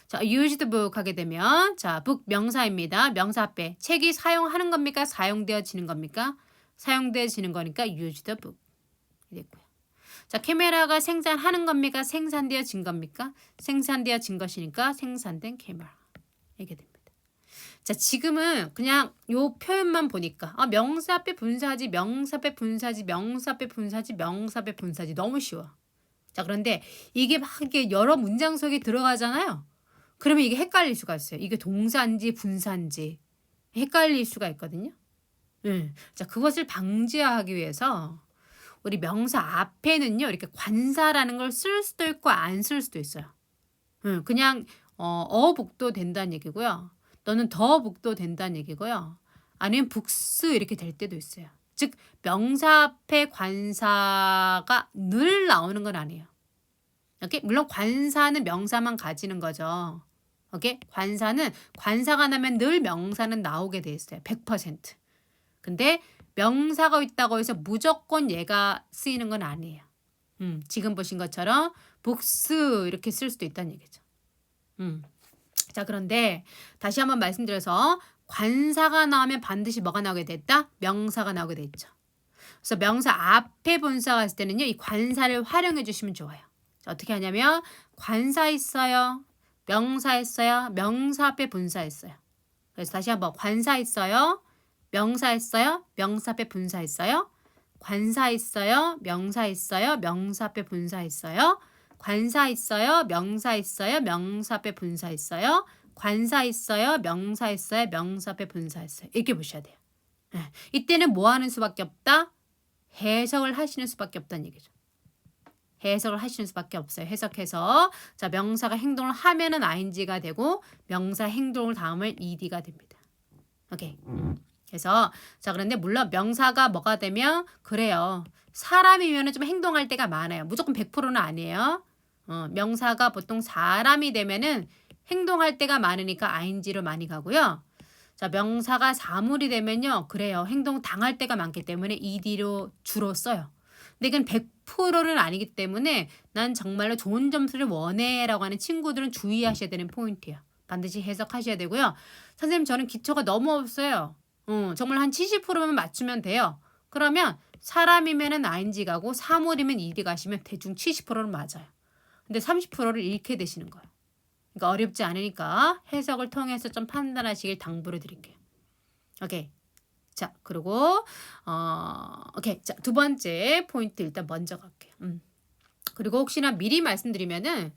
자, used book 하게 되면 자, book 명사입니다. 명사 앞에 책이 사용하는 겁니까? 사용되어지는 겁니까? 사용되어지는 거니까 used book 됐고요. 자, 카메라가 생산하는 겁니까? 생산되어진 겁니까? 생산되어진 것이니까 생산된 카메라. 이게 됩니다. 자, 지금은 그냥 요 표현만 보니까 명사 앞에 분사지, 명사 앞에 분사지, 명사 앞에 분사지, 명사 앞에 분사지 너무 쉬워. 자, 그런데 이게 막 이게 여러 문장 속에 들어가잖아요. 그러면 이게 헷갈릴 수가 있어요. 이게 동사인지 분사인지 헷갈릴 수가 있거든요. 자, 그것을 방지하기 위해서 우리 명사 앞에는요. 이렇게 관사라는 걸 쓸 수도 있고 안 쓸 수도 있어요. 그냥 어복도 된다는 얘기고요. 또는 더복도 된다는 얘기고요. 아니면 북스 이렇게 될 때도 있어요. 즉 명사 앞에 관사가 늘 나오는 건 아니에요. 오케이? 물론 관사는 명사만 가지는 거죠. 오케이? 관사가 나면 늘 명사는 나오게 돼 있어요. 100%. 근데 명사가 있다고 해서 무조건 얘가 쓰이는 건 아니에요. 지금 보신 것처럼 북스 이렇게 쓸 수도 있다는 얘기죠. 자, 그런데 다시 한번 말씀드려서 관사가 나오면 반드시 뭐가 나오게 됐다? 명사가 나오게 됐죠. 그래서 명사 앞에 분사가 있을 때는요. 이 관사를 활용해 주시면 좋아요. 자, 어떻게 하냐면 관사 있어요. 명사 있어요. 명사 앞에 분사 있어요. 그래서 다시 한번 관사 있어요. 명사 있어요. 명사 앞에 분사 있어요. 관사 있어요. 명사 있어요. 명사 앞에 분사 있어요. 관사 있어요. 명사 있어요. 명사 앞에 분사 있어요. 관사 있어요. 명사 있어요. 명사 앞에 분사 있어요. 이렇게 보셔야 돼요. 이때는 뭐 하는 수밖에 없다? 해석을 하시는 수밖에 없다는 얘기죠. 해석을 하시는 수밖에 없어요. 해석해서 자 명사가 행동을 하면은 ing가 되고 명사 행동을 다음을 ed가 됩니다. 오케이. 그래서 자 그런데 물론 명사가 뭐가 되면 그래요. 사람이면은 좀 행동할 때가 많아요. 무조건 100%는 아니에요. 명사가 보통 사람이 되면은 행동할 때가 많으니까 ing로 많이 가고요. 자 명사가 사물이 되면요. 그래요. 행동 당할 때가 많기 때문에 ed로 주로 써요. 근데 이건 100%는 아니기 때문에 난 정말로 좋은 점수를 원해라고 하는 친구들은 주의하셔야 되는 포인트예요. 반드시 해석하셔야 되고요. 선생님 저는 기초가 너무 없어요. 정말 한 70%만 맞추면 돼요. 그러면 사람이면은 ing 가고 사물이면 ed 가시면 대충 70%는 맞아요. 근데 30%를 잃게 되시는 거예요. 그러니까 어렵지 않으니까 해석을 통해서 좀 판단하시길 당부를 드릴게요. 오케이. 자, 그리고 오케이. 자, 두 번째 포인트 일단 먼저 갈게요. 그리고 혹시나 미리 말씀드리면은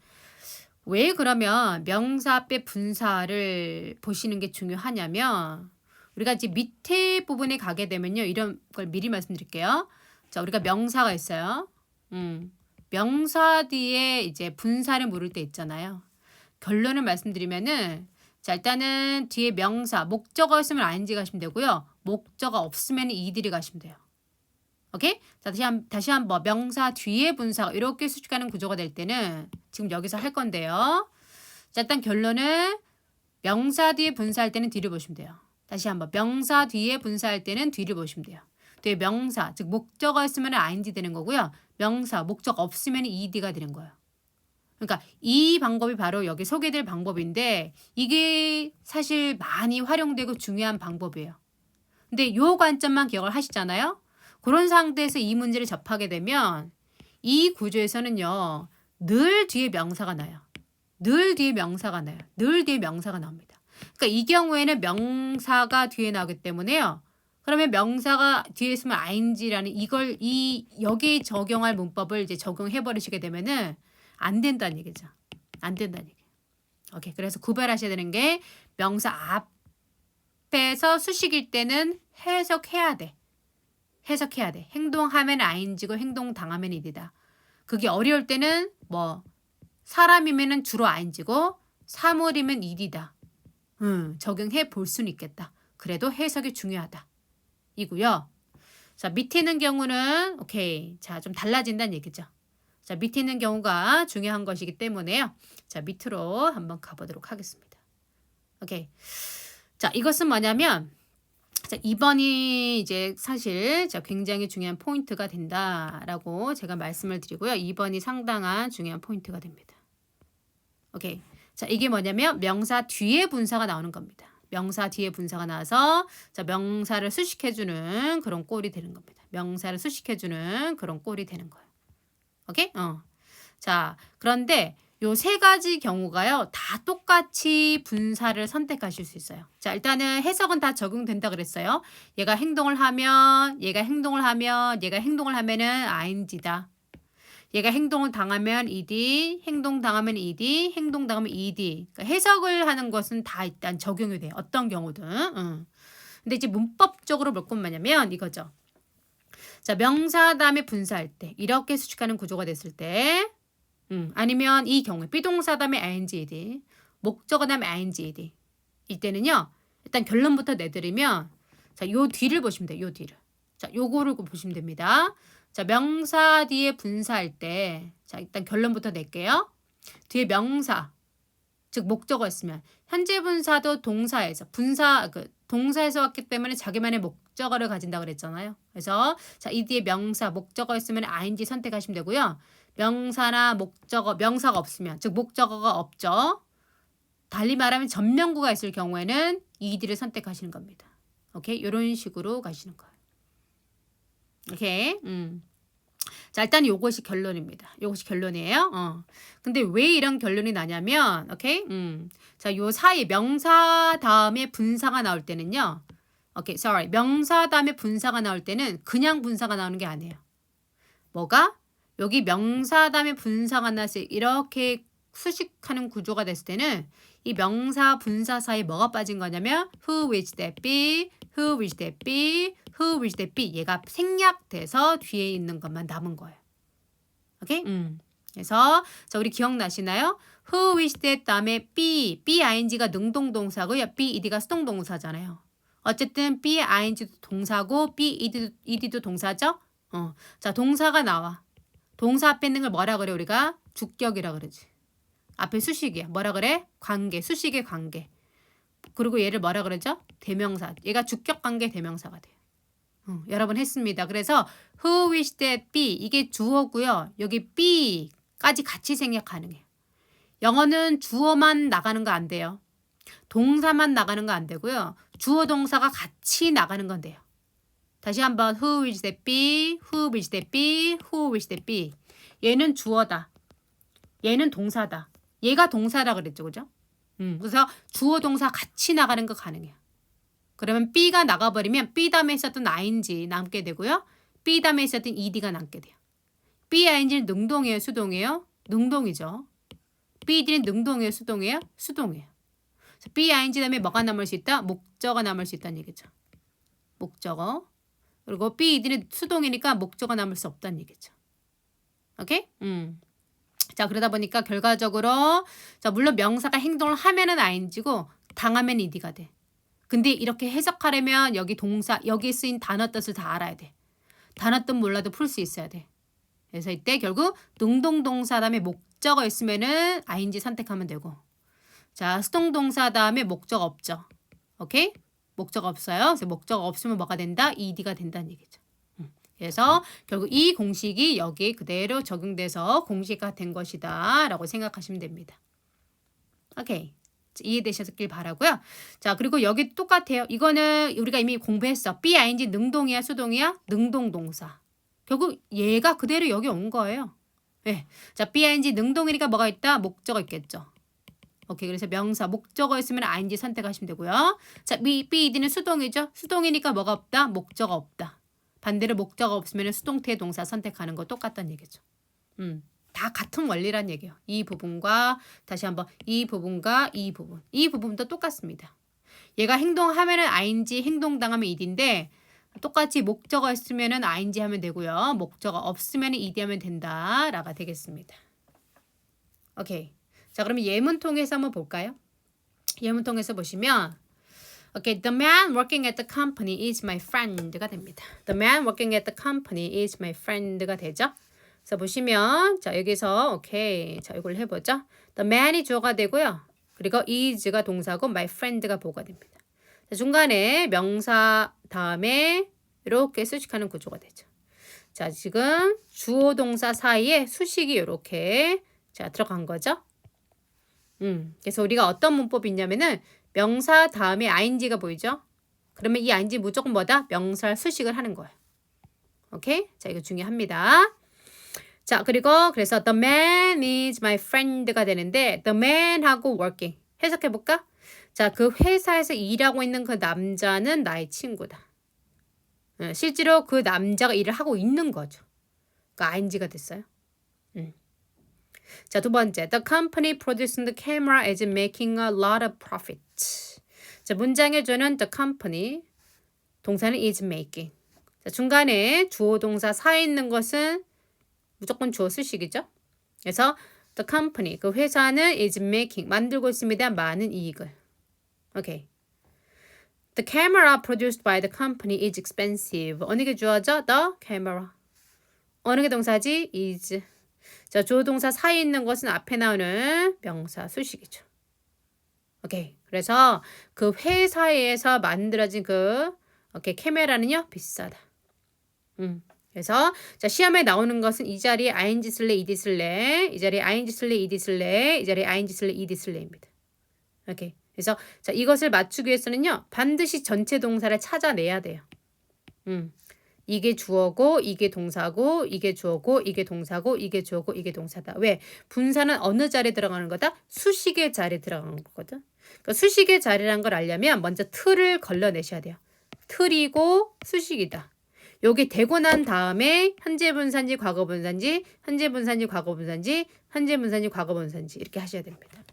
왜 그러면 명사 앞에 분사를 보시는 게 중요하냐면 우리가 이제 밑에 부분에 가게 되면요. 이런 걸 미리 말씀드릴게요. 자, 우리가 명사가 있어요. 명사 뒤에 이제 분사를 물을 때 있잖아요. 결론을 말씀드리면은 자, 일단은 뒤에 명사, 목적어 있으면 ing 가시면 되고요. 목적어 없으면 ed를 가시면 돼요. 오케이? 자, 다시 한번 명사 뒤에 분사가 이렇게 수식하는 구조가 될 때는 지금 여기서 할 건데요. 자, 일단 결론은 명사 뒤에 분사할 때는 뒤를 보시면 돼요. 다시 한번 명사 뒤에 분사할 때는 뒤를 보시면 돼요. 뒤에 명사, 즉 목적어 있으면 ing 되는 거고요. 명사, 목적 없으면 ed가 되는 거예요. 그러니까 이 방법이 바로 여기 소개될 방법인데 이게 사실 많이 활용되고 중요한 방법이에요. 근데 요 관점만 기억을 하시잖아요. 그런 상태에서 이 문제를 접하게 되면 이 구조에서는요. 늘 뒤에 명사가 나요. 늘 뒤에 명사가 나요. 늘 뒤에 명사가 나옵니다. 그러니까 이 경우에는 명사가 뒤에 나오기 때문에요. 그러면 명사가 뒤에 있으면 ing라는 여기에 적용할 문법을 이제 적용해 버리시게 되면은 안 된다는 얘기죠. 안 된다는 얘기예요. 오케이. 그래서 구별하셔야 되는 게 명사 앞에서 수식일 때는 해석해야 돼. 해석해야 돼. 행동하면 ing고 행동 당하면 ed다. 그게 어려울 때는 뭐 사람이면은 주로 ing고 사물이면 ed다. 적용해 볼 수는 있겠다. 그래도 해석이 중요하다. 이고요. 자, 밑에 있는 경우는 오케이. 자, 좀 달라진다는 얘기죠. 자, 밑에 있는 경우가 중요한 것이기 때문에요. 자, 밑으로 한번 가보도록 하겠습니다. 오케이. 자, 이것은 뭐냐면 자, 2번이 이제 사실 굉장히 중요한 포인트가 된다라고 제가 말씀을 드리고요. 2번이 상당한 중요한 포인트가 됩니다. 오케이. 자, 이게 뭐냐면 명사 뒤에 분사가 나오는 겁니다. 명사 뒤에 분사가 나와서 자, 명사를 수식해주는 그런 꼴이 되는 겁니다. 명사를 수식해주는 그런 꼴이 되는 거예요. 오케이? 자, 그런데 요 세 가지 경우가요. 다 똑같이 분사를 선택하실 수 있어요. 자, 일단은 해석은 다 적용된다 그랬어요. 얘가 행동을 하면, 얘가 행동을 하면, 얘가 행동을 하면은 ing다. 얘가 행동을 당하면 ed, 행동 당하면 ed, 행동 당하면 ed. 그러니까 해석을 하는 것은 다 일단 적용이 돼요. 어떤 경우든. 근데 이제 문법적으로 볼 건 뭐냐면 이거죠. 자, 명사 다음에 분사할 때 이렇게 수식하는 구조가 됐을 때 아니면 이 경우에 비동사 다음에 ing, 목적어 다음에 ing 이때는요. 일단 결론부터 내드리면 자, 요 뒤를 보시면 돼요. 요 뒤를. 자, 요거를 보시면 됩니다. 자, 명사 뒤에 분사할 때 자, 일단 결론부터 낼게요. 뒤에 명사 즉 목적어였으면 현재 분사도 동사에서 동사에서 왔기 때문에 자기만의 목적어를 가진다고 그랬잖아요. 그래서 자, 이 뒤에 명사 목적어였으면 ing 선택하시면 되고요. 명사나 목적어 명사가 없으면 즉 목적어가 없죠. 달리 말하면 전명구가 있을 경우에는 ed를 선택하시는 겁니다. 오케이? 이런 식으로 가시는 거예요. 오케이? 자, 일단 요것이 결론입니다. 요것이 결론이에요. 근데 왜 이런 결론이 나냐면, 오케이? 자, 요 사이 명사 다음에 분사가 나올 때는요. 오케이, sorry. 명사 다음에 분사가 나올 때는 그냥 분사가 나오는 게 아니에요. 뭐가? 여기 명사 다음에 분사가 나서 이렇게 수식하는 구조가 됐을 때는 이 명사 분사 사이에 뭐가 빠진 거냐면 who which that be, who which that be, who which that be 얘가 생략돼서 뒤에 있는 것만 남은 거예요. 오케이? 그래서 자, 우리 기억나시나요? who which that 다음에 be, ing가 능동동사고요. be, ed가 수동동사잖아요. 어쨌든 be, ing도 동사고 be, ed도 동사죠? 자, 동사가 나와. 동사 앞에 있는 걸 뭐라 그래 우리가? 주격이라 그러지. 앞에 수식이야. 뭐라 그래? 관계, 수식의 관계. 그리고 얘를 뭐라 그러죠? 대명사. 얘가 주격 관계 대명사가 돼요. 여러분 했습니다. 그래서 who wish that be 이게 주어고요. 여기 be까지 같이 생략 가능해요. 영어는 주어만 나가는 거 안 돼요. 동사만 나가는 거 안 되고요. 주어 동사가 같이 나가는 건 돼요. 다시 한번 who wish that be, who wish that be, who wish that be. 얘는 주어다. 얘는 동사다. 얘가 동사라 그랬죠. 그죠? 그래서 주어 동사 같이 나가는 거 가능해요. 그러면 B가 나가버리면 B 다음에 있었던 ing 남게 되고요. B 다음에 있었던 ed가 남게 돼요. B, ing는 능동이에요? 수동이에요? 능동이죠. B, ed는 능동이에요? 수동이에요? 수동이에요. 그래서 B, ing 다음에 뭐가 남을 수 있다? 목적어가 남을 수 있다는 얘기죠. 목적어. 그리고 B, ed는 수동이니까 목적어가 남을 수 없다는 얘기죠. 오케이? 자, 그러다 보니까 결과적으로 자, 물론 명사가 행동을 하면은 ing고 당하면 ed가 돼. 근데 이렇게 해석하려면 여기 동사, 여기 쓰인 단어 뜻을 다 알아야 돼. 단어 뜻 몰라도 풀 수 있어야 돼. 그래서 이때 결국 능동동사 다음에 목적어 있으면은 ing 선택하면 되고. 자, 수동동사 다음에 목적 없죠. 오케이? 목적 없어요. 그래서 목적 없으면 뭐가 된다? ed가 된다는 얘기죠. 그래서 결국 이 공식이 여기에 그대로 적용돼서 공식화 된 것이다 라고 생각하시면 됩니다. 오케이. 이해되셨길 바라고요. 자, 그리고 여기 똑같아요. 이거는 우리가 이미 공부했어. be, ing 능동이야, 수동이야? 능동동사. 결국 얘가 그대로 여기 온 거예요. 네. 자, be, ing 능동이니까 뭐가 있다? 목적어 있겠죠. 오케이. 그래서 명사, 목적어 있으면 ing 선택하시면 되고요. 자, be, ed는 수동이죠. 수동이니까 뭐가 없다? 목적어 없다. 반대로 목적어 없으면 수동태 동사 선택하는 거 똑같다는 얘기죠. 다 같은 원리란 얘기예요. 이 부분과 다시 한번 이 부분과 이 부분. 이 부분도 똑같습니다. 얘가 행동하면은 ing, 행동당하면 ed인데 똑같이 목적어 있으면은 ing 하면 되고요. 목적어 없으면 ed 하면 된다라가 되겠습니다. 오케이. 자, 그러면 예문 통해서 한번 볼까요? 예문 통해서 보시면 오케이, the man working at the company is my friend가 됩니다. The man working at the company is my friend가 되죠. 자, 보시면 자, 여기서 오케이. 자, 이걸 해보죠. The man이 주어가 되고요. 그리고 is가 동사고 my friend가 보호가 됩니다. 자, 중간에 명사 다음에 이렇게 수식하는 구조가 되죠. 자, 지금 주어 동사 사이에 수식이 이렇게 자, 들어간 거죠. 그래서 우리가 어떤 문법이 있냐면은 명사 다음에 ing가 보이죠? 그러면 이 ing 무조건 뭐다? 명사 수식을 하는 거예요. 오케이? 자, 이거 중요합니다. 자, 그리고 그래서 the man is my friend가 되는데 the man하고 working 해석해볼까? 자, 그 회사에서 일하고 있는 그 남자는 나의 친구다. 실제로 그 남자가 일을 하고 있는 거죠. 그러니까 ing가 됐어요. 자, 두 번째. The company producing the camera is making a lot of profit. 자, 문장에 주는 the company 동사는 is making. 자, 중간에 주어 동사 사이에 있는 것은 무조건 주어 수식이죠. 그래서 the company, 그 회사는 is making, 만들고 있습니다. 많은 이익을. 오케이. The camera produced by the company is expensive. 어느 게 주어죠? The camera. 어느 게 동사지? is. 자, 주어 동사 사이에 있는 것은 앞에 나오는 명사 수식이죠. 오케이. 그래서 그 회사에서 만들어진 오케이, 카메라는요 비싸다. 그래서 자, 시험에 나오는 것은 이 자리에 ing 쓸래 ed 쓸래, 이 자리에 ing 쓸래 ed 쓸래, 이 자리에 ing 쓸래 ed 쓸래입니다. 오케이. 그래서 자, 이것을 맞추기 위해서는요 반드시 전체 동사를 찾아내야 돼요. 이게 주어고 이게 동사고 이게 주어고 이게 동사고 이게 주어고 이게 동사다. 왜? 분사는 어느 자리에 들어가는 거다? 수식의 자리에 들어가는 거거든. 그러니까 수식의 자리라는 걸 알려면 먼저 틀을 걸러내셔야 돼요. 틀이고 수식이다. 요게 되고 난 다음에 현재 분사인지 과거 분사인지, 현재 분사인지 과거 분사인지, 현재 분사인지 과거 분사인지 이렇게 하셔야 됩니다.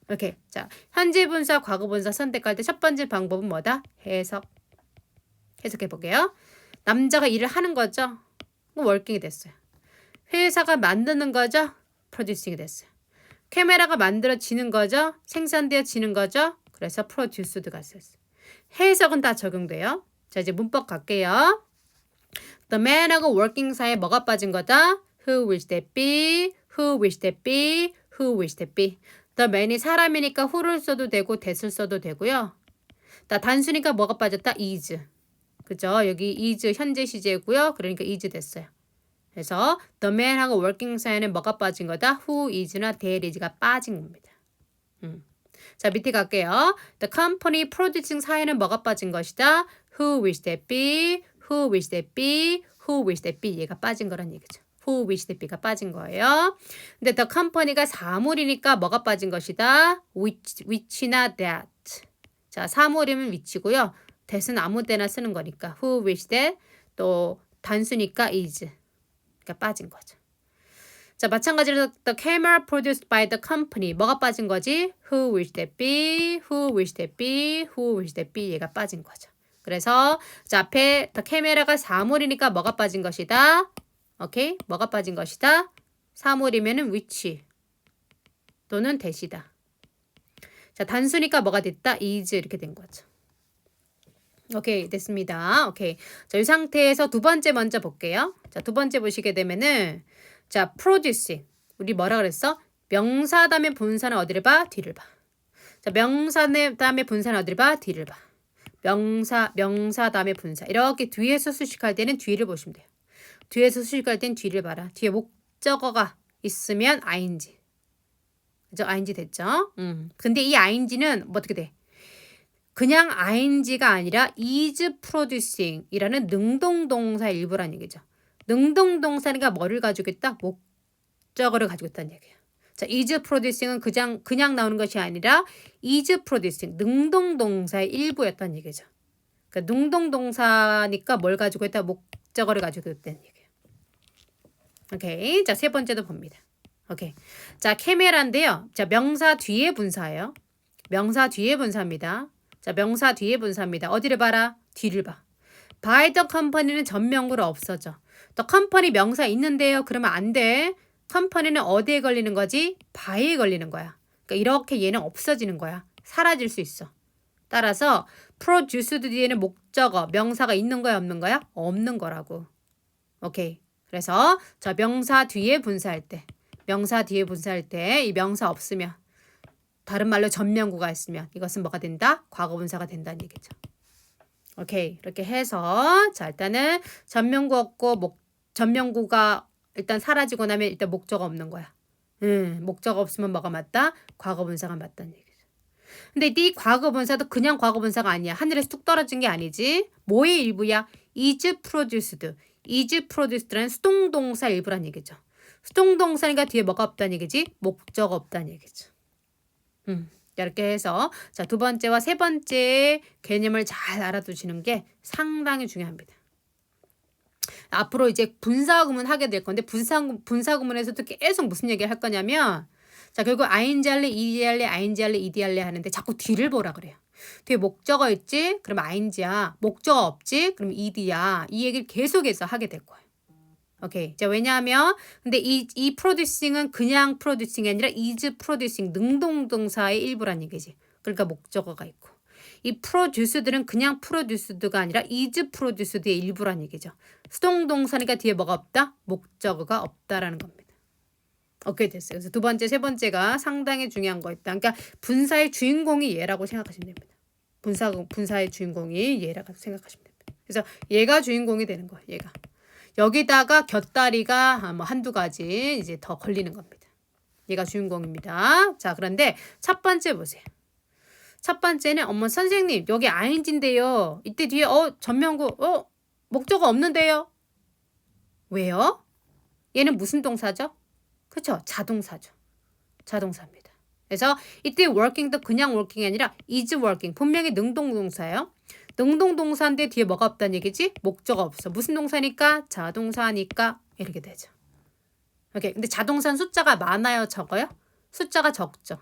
오케이. 자, 현재 분사, 과거 분사 선택할 때 첫 번째 방법은 뭐다? 해석. 해석해 볼게요. 남자가 일을 하는 거죠. 워킹이 됐어요. 회사가 만드는 거죠. 프로듀싱이 됐어요. 카메라가 만들어지는 거죠. 생산되어지는 거죠. 그래서 프로듀스드가 됐어요. 해석은 다 적용돼요. 자, 이제 문법 갈게요. The man하고 working 사이에 뭐가 빠진 거다? Who will that be? Who will that be? Who will that be? The man이 사람이니까 who를 써도 되고 that을 써도 되고요. 나 단수니까 뭐가 빠졌다? is. 그죠? 여기 is 현재 시제고요. 그러니까 is 됐어요. 그래서 the man하고 working 사이에는 뭐가 빠진 거다? who is나 that is가 빠진 겁니다. 자, 밑에 갈게요. The company producing 사이에는 뭐가 빠진 것이다? Who will that be? Who will that be? Who will that be? 얘가 빠진 거란 얘기죠. Who will that be가 빠진 거예요. 근데 the company가 사물이니까 뭐가 빠진 것이다? which나 that. 자, 사물이면 which고요. that은 아무 때나 쓰는 거니까 who will that, 또 단수니까 is. 그러니까 빠진 거죠. 자, 마찬가지로 the camera produced by the company 뭐가 빠진 거지? Who will that be? Who will that be? Who will that be? 얘가 빠진 거죠. 그래서 자, 앞에 the camera가 사물이니까 뭐가 빠진 것이다? 오케이? 뭐가 빠진 것이다? 사물이면은 which 또는 that이다. 자, 단수니까 뭐가 됐다? is 이렇게 된 거죠. 오케이, 됐습니다. 오케이. 자, 이 상태에서 두 번째 먼저 볼게요. 자, 두 번째 보시게 되면은 자, producing. 우리 뭐라 그랬어? 명사 다음에 분사는 어디를 봐? 뒤를 봐. 자, 명사 다음에 분사는 어디를 봐? 뒤를 봐. 명사 다음에 분사. 이렇게 뒤에서 수식할 때는 뒤를 보시면 돼요. 뒤에서 수식할 때는 뒤를 봐라. 뒤에 목적어가 있으면 ing. 그죠? ing 됐죠? 근데 이 ing는 뭐 어떻게 돼? 그냥 ing가 아니라 is producing 이라는 능동동사 일부라는 얘기죠. 능동동사니까 뭐를 가지고 있다? 목적어를 가지고 있다는 얘기예요. 자, is producing은 그냥 나오는 것이 아니라 is producing, 능동동사의 일부였다는 얘기죠. 그러니까 능동동사니까 뭘 가지고 있다? 목적어를 가지고 있다는 얘기예요. 오케이. 자, 세 번째도 봅니다. 오케이. 자, 카메라인데요. 자, 명사 뒤에 분사예요. 명사 뒤에 분사입니다. 자, 명사 뒤에 분사입니다. 어디를 봐라? 뒤를 봐. by the company는 전명구로 없어져. the company 명사 있는데요. 그러면 안 돼. company는 어디에 걸리는 거지? by에 걸리는 거야. 그러니까 이렇게 얘는 없어지는 거야. 사라질 수 있어. 따라서 produced 뒤에는 목적어, 명사가 있는 거야, 없는 거야? 없는 거라고. 오케이. 그래서 자, 명사 뒤에 분사할 때 이 명사 없으면 다른 말로 전명구가 있으면 이것은 뭐가 된다? 과거분사가 된다는 얘기죠. 오케이. 이렇게 해서 자, 일단은 전명구 없고 전명구가 일단 사라지고 나면 일단 목적어 없는 거야. 목적어 없으면 뭐가 맞다? 과거분사가 맞다는 얘기죠. 근데 이 과거분사도 그냥 과거분사가 아니야. 하늘에서 뚝 떨어진 게 아니지. 뭐의 일부야? is produced. is produced라는 수동동사 일부란 얘기죠. 수동동사니까 뒤에 뭐가 없다는 얘기지? 목적어 없다는 얘기죠. 이렇게 해서 자, 두 번째와 세 번째 개념을 잘 알아두시는 게 상당히 중요합니다. 앞으로 이제 분사구문 하게 될 건데 분사구문에서도 계속 무슨 얘기를 할 거냐면 자, 결국 ing 할래, ed 할래, ing 할래, ed 할래 하는데 자꾸 뒤를 보라 그래요. 뒤에 목적어 있지? 그럼 ing야. 목적어 없지? 그럼 ed야. 이 얘기를 계속해서 하게 될 거예요. 오케이. 자, 왜냐하면 근데 이 producing은 그냥 producing이 아니라 is producing 능동동사의 일부란 얘기지. 그러니까 목적어가 있고. 이 produce들은 그냥 produce드가 아니라 is produce드의 일부란 얘기죠. 수동동사니까 뒤에 뭐가 없다? 목적어가 없다라는 겁니다. 오케이, 됐어요. 그래서 두 번째, 세 번째가 상당히 중요한 거 있다. 그러니까 분사의 주인공이 얘라고 생각하시면 됩니다. 분사의 주인공이 얘라고 생각하시면 됩니다. 그래서 얘가 주인공이 되는 거예요. 얘가. 여기다가 곁다리가 뭐 한두 가지 이제 더 걸리는 겁니다. 얘가 주인공입니다. 자, 그런데 첫 번째 보세요. 첫 번째는 어머 선생님 여기 ing인데요. 이때 뒤에 전면구 목적어 없는데요. 왜요? 얘는 무슨 동사죠? 그렇죠. 자동사죠. 자동사입니다. 그래서 이때 working도 그냥 working이 아니라 is working. 분명히 능동동사예요. 능동동사인데 뒤에 뭐가 없다는 얘기지? 목적어 없어. 무슨 동사니까? 자동사니까 이렇게 되죠. 오케이. 근데 자동사는 숫자가 많아요? 적어요? 숫자가 적죠.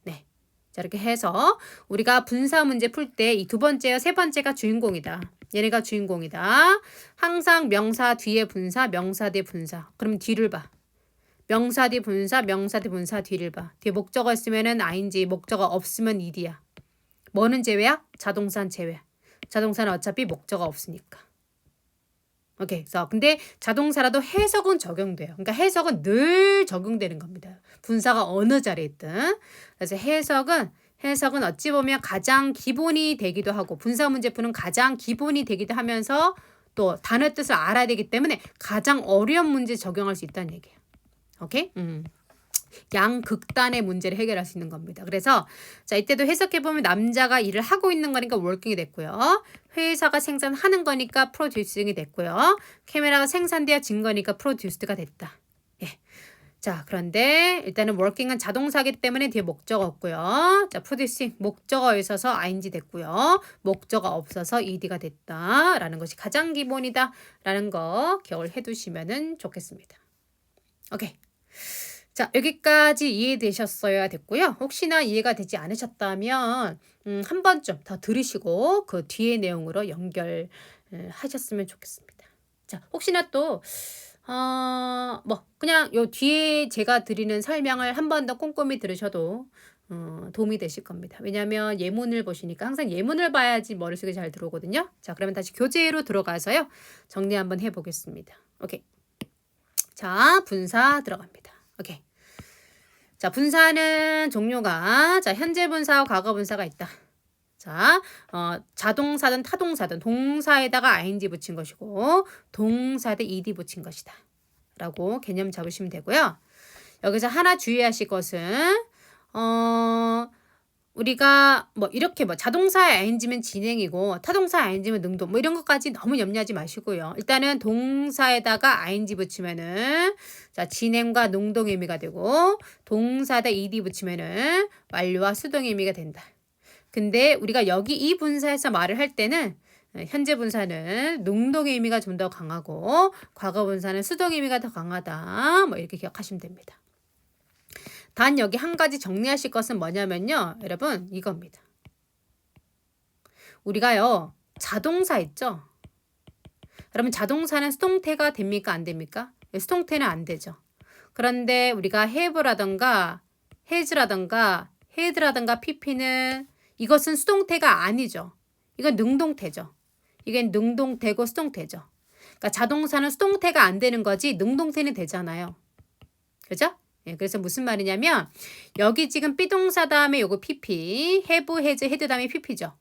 네. 자, 이렇게 해서 우리가 분사 문제 풀 때 이 두 번째와 세 번째가 주인공이다. 얘네가 주인공이다. 항상 명사 뒤에 분사, 명사 뒤에 분사. 그러면 뒤를 봐. 명사 뒤 분사, 명사 뒤 분사 뒤를 봐. 뒤에 목적어 있으면은 ing, 목적어 없으면 ed야. 뭐는 제외야? 자동사는 제외. 자동사는 어차피 목적어 없으니까. 오케이. 그래서 근데 자동사라도 해석은 적용돼요. 그러니까 해석은 늘 적용되는 겁니다. 분사가 어느 자리에 있든. 그래서 해석은 어찌 보면 가장 기본이 되기도 하고 분사 문제 푸는 가장 기본이 되기도 하면서 또 단어 뜻을 알아야 되기 때문에 가장 어려운 문제 적용할 수 있다는 얘기예요. 오케이? 양극단의 문제를 해결할 수 있는 겁니다. 그래서 자 이때도 해석해보면 남자가 일을 하고 있는 거니까 working이 됐고요. 회사가 생산하는 거니까 producing이 됐고요. 카메라가 생산되어진 거니까 produced가 됐다. 예. 자 그런데 일단은 working은 자동사기 때문에 뒤에 목적어 없고요. 자 producing 목적어에 있어서 ing 됐고요. 목적어 없어서 ed가 됐다라는 것이 가장 기본이다 라는 거 기억을 해두시면 좋겠습니다. 오케이. 자 여기까지 이해되셨어야 됐고요. 혹시나 이해가 되지 않으셨다면 한 번쯤 더 들으시고 그 뒤의 내용으로 연결하셨으면 좋겠습니다. 자 혹시나 또 뭐 그냥 요 뒤에 제가 드리는 설명을 한 번 더 꼼꼼히 들으셔도 도움이 되실 겁니다. 왜냐하면 예문을 보시니까 항상 예문을 봐야지 머릿속에 잘 들어오거든요. 자 그러면 다시 교재로 들어가서요. 정리 한번 해보겠습니다. 오케이. 자 분사 들어갑니다. 오케이. 자, 분사는 종류가 자, 현재 분사와 과거 분사가 있다. 자, 자동사든 타동사든 동사에다가 ing 붙인 것이고 동사에 ed 붙인 것이다. 라고 개념 잡으시면 되고요. 여기서 하나 주의하실 것은 우리가 뭐 이렇게 뭐 자동사의 ing면 진행이고 타동사 ing면 능동 뭐 이런 것까지 너무 염려하지 마시고요. 일단은 동사에다가 ing 붙이면은 자 진행과 능동의 의미가 되고 동사에다 ed 붙이면은 완료와 수동의 의미가 된다. 근데 우리가 여기 이 분사에서 말을 할 때는 현재 분사는 능동의 의미가 좀 더 강하고 과거 분사는 수동의 의미가 더 강하다. 뭐 이렇게 기억하시면 됩니다. 단 여기 한 가지 정리하실 것은 뭐냐면요. 여러분 이겁니다. 우리가요. 자동사 있죠. 그러면 자동사는 수동태가 됩니까? 안 됩니까? 수동태는 안 되죠. 그런데 우리가 have라던가 has라던가 had라던가 pp는 이것은 수동태가 아니죠. 이건 능동태죠. 이게 능동태고 수동태죠. 그러니까 자동사는 수동태가 안 되는 거지 능동태는 되잖아요. 그죠? 예, 그래서 무슨 말이냐면 여기 지금 비동사 다음에 요거 pp, have, has, had 다음에 pp죠.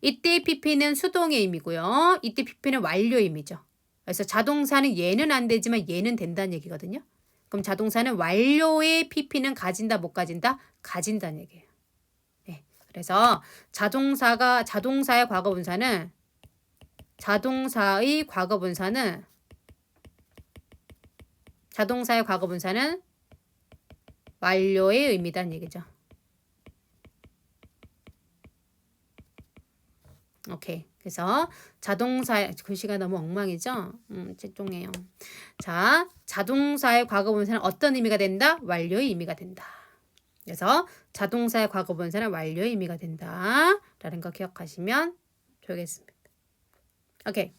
이때 pp는 수동의 의미고요. 이때 pp는 완료의 의미죠. 그래서 자동사는 얘는 안 되지만 얘는 된다는 얘기거든요. 그럼 자동사는 완료의 pp는 가진다 못 가진다? 가진다는 얘기예요. 예, 그래서 자동사의 과거 분사는 완료의 의미다는 얘기죠. 오케이. 그래서 자동사의 글씨가 너무 엉망이죠? 죄송해요. 자, 자동사의 과거 분사는 어떤 의미가 된다? 완료의 의미가 된다. 그래서 자동사의 과거 분사는 완료의 의미가 된다. 라는 거 기억하시면 좋겠습니다. 오케이.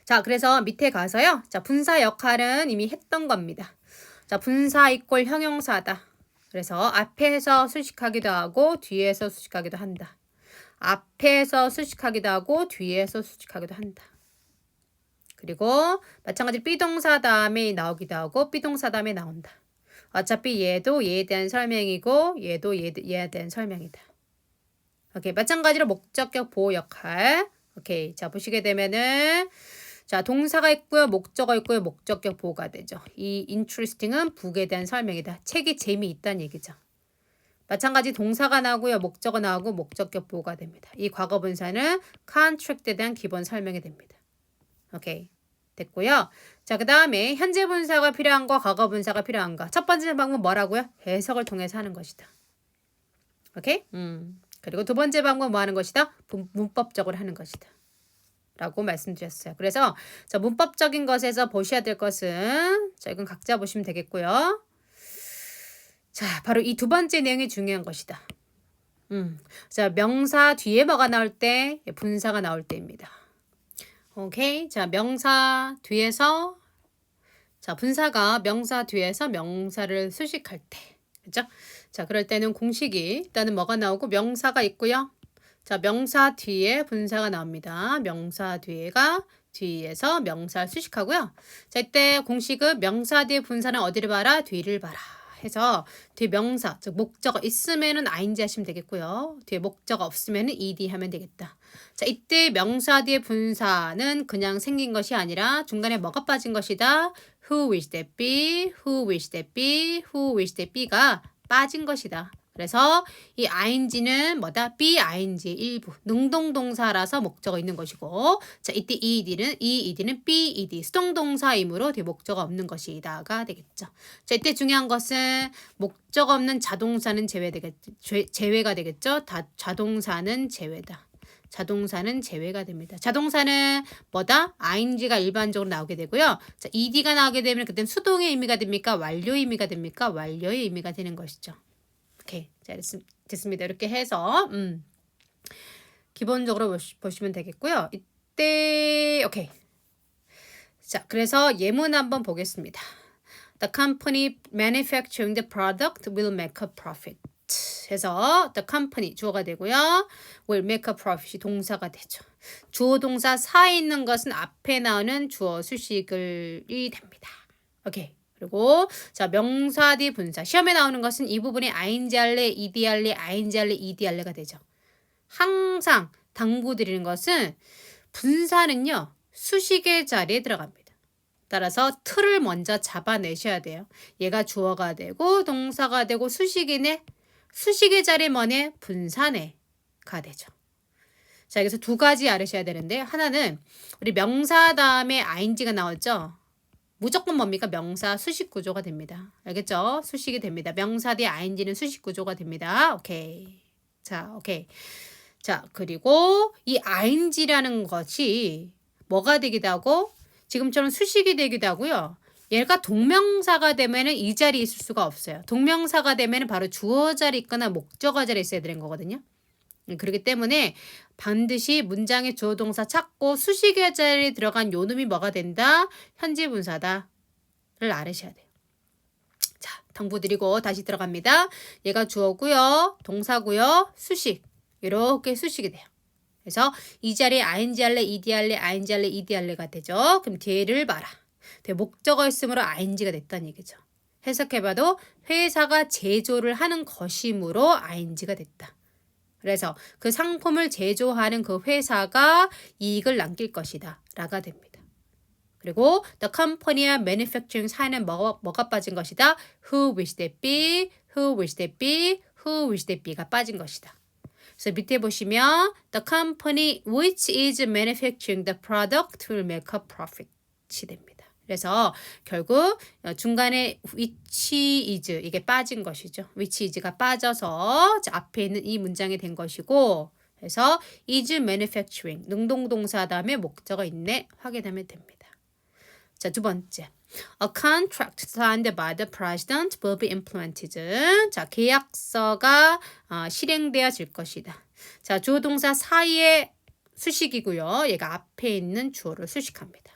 자, 그래서 밑에 가서요. 자, 분사 역할은 이미 했던 겁니다. 자, 분사 이꼴 형용사다. 그래서 앞에서 수식하기도 하고 뒤에서 수식하기도 한다. 앞에서 수식하기도 하고 뒤에서 수식하기도 한다. 그리고 마찬가지로 비동사 다음에 나오기도 하고 비동사 다음에 나온다. 어차피 얘도 얘에 대한 설명이고 얘도 얘에 대한 설명이다. 오케이. 마찬가지로 목적격 보호 역할. 오케이. 자, 보시게 되면은 자, 동사가 있고요. 목적어 있고요. 목적격 보호가 되죠. 이 interesting은 북에 대한 설명이다. 책이 재미있다는 얘기죠. 마찬가지 동사가 나오고요. 목적어 나오고 목적격 보호가 됩니다. 이 과거 분사는 contract에 대한 기본 설명이 됩니다. 오케이. 됐고요. 자, 그 다음에 현재 분사가 필요한가 과거 분사가 필요한가. 첫 번째 방법은 뭐라고요? 해석을 통해서 하는 것이다. 오케이? 그리고 두 번째 방법은 뭐 하는 것이다? 문법적으로 하는 것이다. 라고 말씀드렸어요. 그래서 자, 문법적인 것에서 보셔야 될 것은 자, 이건 각자 보시면 되겠고요. 자, 바로 이 두 번째 내용이 중요한 것이다. 자, 명사 뒤에 뭐가 나올 때? 분사가 나올 때입니다. 오케이. 자, 명사 뒤에서 자, 분사가 명사 뒤에서 명사를 수식할 때. 그죠? 자, 그럴 때는 공식이 일단은 뭐가 나오고 명사가 있고요. 자, 명사 뒤에 분사가 나옵니다. 명사 뒤에서 명사를 수식하고요. 자, 이때 공식은 명사 뒤에 분사는 어디를 봐라? 뒤를 봐라. 해서 뒤에 명사, 즉 목적어 있으면은 ing 하시면 되겠고요. 뒤에 목적어 없으면은 ed 하면 되겠다. 자, 이때 명사 뒤에 분사는 그냥 생긴 것이 아니라 중간에 뭐가 빠진 것이다. who wish that be, who wish that be, who wish that be가 빠진 것이다. 그래서 이 ing는 뭐다? be-ing의 일부. 능동동사라서 목적어 있는 것이고 자, 이때 ed는 be-ed 수동동사이므로 뒤에 목적어 없는 것이다가 되겠죠. 자, 이때 중요한 것은 목적어 없는 자동사는 제외가 되겠죠. 자동사는 제외다. 자동사는 제외가 됩니다. 자동사는 뭐다? ing가 일반적으로 나오게 되고요. 자, ed가 나오게 되면 그때는 수동의 의미가 됩니까? 완료의 의미가 됩니까? 완료의 의미가 되는 것이죠. 오케이. 자, 됐습니다. 이렇게 해서 기본적으로 보시면 되겠고요. 이때 오케이. 자, 그래서 예문 한번 보겠습니다. The company manufacturing the product will make a profit. 해서 the company 주어가 되고요. will make a profit이 동사가 되죠. 주어 동사 사이에 있는 것은 앞에 나오는 주어 수식이 됩니다. 오케이. 그리고 자, 명사 뒤 분사. 시험에 나오는 것은 이 부분이 ing 할래, ed 할래, ing 할래, ed 할래가 되죠. 항상 당부드리는 것은 분사는요. 수식의 자리에 들어갑니다. 따라서 틀을 먼저 잡아내셔야 돼요. 얘가 주어가 되고 동사가 되고 수식이네. 수식의 자리에 뭐네? 분사네가 되죠. 자, 여기서 두 가지 알으셔야 되는데 하나는 우리 명사 다음에 ing가 나왔죠. 무조건 뭡니까? 명사 수식 구조가 됩니다. 알겠죠? 수식이 됩니다. 명사 뒤에 ing는 수식 구조가 됩니다. 오케이. 자, 오케이. 자, 그리고 이 ing라는 것이 뭐가 되기도 하고 지금처럼 수식이 되기도 하고요. 얘가 동명사가 되면은 이 자리에 있을 수가 없어요. 동명사가 되면은 바로 주어 자리 있거나 목적어 자리에 있어야 되는 거거든요. 그렇기 때문에 반드시 문장의 주어 동사 찾고 수식의 자리에 들어간 요놈이 뭐가 된다? 현재 분사다를 알으셔야 돼요. 자, 당부드리고 다시 들어갑니다. 얘가 주어고요. 동사고요. 수식. 이렇게 수식이 돼요. 그래서 이 자리에 ing 할래, ed 할래, ing 할래, ed 할래가 되죠. 그럼 뒤를 봐라. 뒤에 목적어 있으므로 ing가 됐다는 얘기죠. 해석해봐도 회사가 제조를 하는 것이므로 ing가 됐다. 그래서 그 상품을 제조하는 그 회사가 이익을 남길 것이다 라가 됩니다. 그리고 the company와 manufacturing 사이는 뭐가 빠진 것이다? who wish that be, who wish that be, who wish that be가 빠진 것이다. 그래서 밑에 보시면 the company which is manufacturing the product will make a profit이 됩니다. 그래서 결국 중간에 which is 이게 빠진 것이죠. which is가 빠져서 앞에 있는 이 문장이 된 것이고 그래서 is manufacturing 능동동사 다음에 목적어 있네 확인하면 됩니다. 자, 두 번째. A contract signed by the president will be implemented. 자, 계약서가 실행되어질 것이다. 자, 주어 동사 사이에 수식이고요. 얘가 앞에 있는 주어를 수식합니다.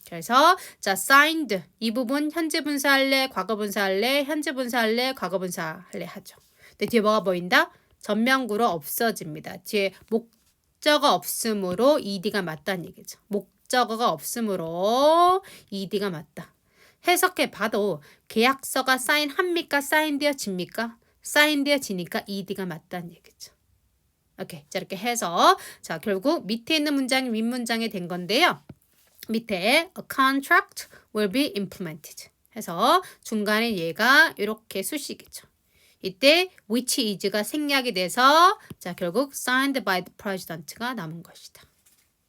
그래서 자, signed 이 부분 현재 분사 할래, 과거 분사 할래, 현재 분사 할래, 과거 분사 할래 하죠. 근데 뒤에 뭐가 보인다? 전면구로 없어집니다. 뒤에 목적어 없음으로 ed가 맞다는 얘기죠. 목적어가 없음으로 ed가 맞다. 해석해 봐도 계약서가 사인합니까? 사인되어집니까? 사인되어지니까 ed가 맞다는 얘기죠. 오케이. 자, 이렇게 해서 자, 결국 밑에 있는 문장이 윗문장이 된 건데요. 밑에 a contract will be implemented 해서 중간에 얘가 이렇게 수식이죠. 이때 which is가 생략이 돼서 자, 결국 signed by the president가 남은 것이다.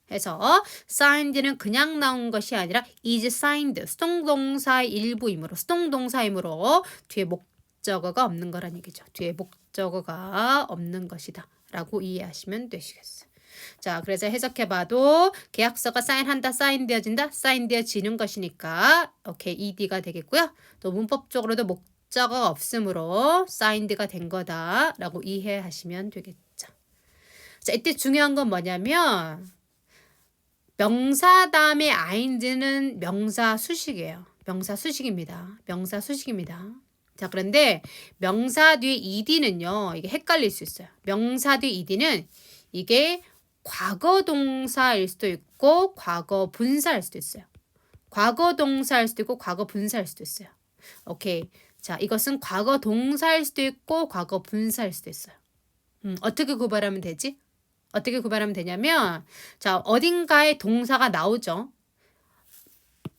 해서 signed는 그냥 나온 것이 아니라 is signed 수동동사의 일부이므로 수동동사이므로 뒤에 목적어가 없는 거란 얘기죠. 뒤에 목적어가 없는 것이다 라고 이해하시면 되시겠어요. 자, 그래서 해석해봐도 계약서가 사인한다, 사인되어진다, 사인되어지는 것이니까 오케이, ed가 되겠고요. 또 문법적으로도 목적어가 없으므로 signed가 된 거다라고 이해하시면 되겠죠. 자, 이때 중요한 건 뭐냐면 명사 다음에 ing는 명사 수식이에요. 명사 수식입니다. 명사 수식입니다. 자, 그런데 명사 뒤에 ed는요. 이게 헷갈릴 수 있어요. 명사 뒤에 ed는 이게 과거 동사일 수도 있고 과거 분사일 수도 있어요. 과거 동사일 수도 있고 과거 분사일 수도 있어요. 오케이. 자, 이것은 과거 동사일 수도 있고 과거 분사일 수도 있어요. 어떻게 구별하면 되지? 어떻게 구별하면 되냐면 자, 어딘가에 동사가 나오죠.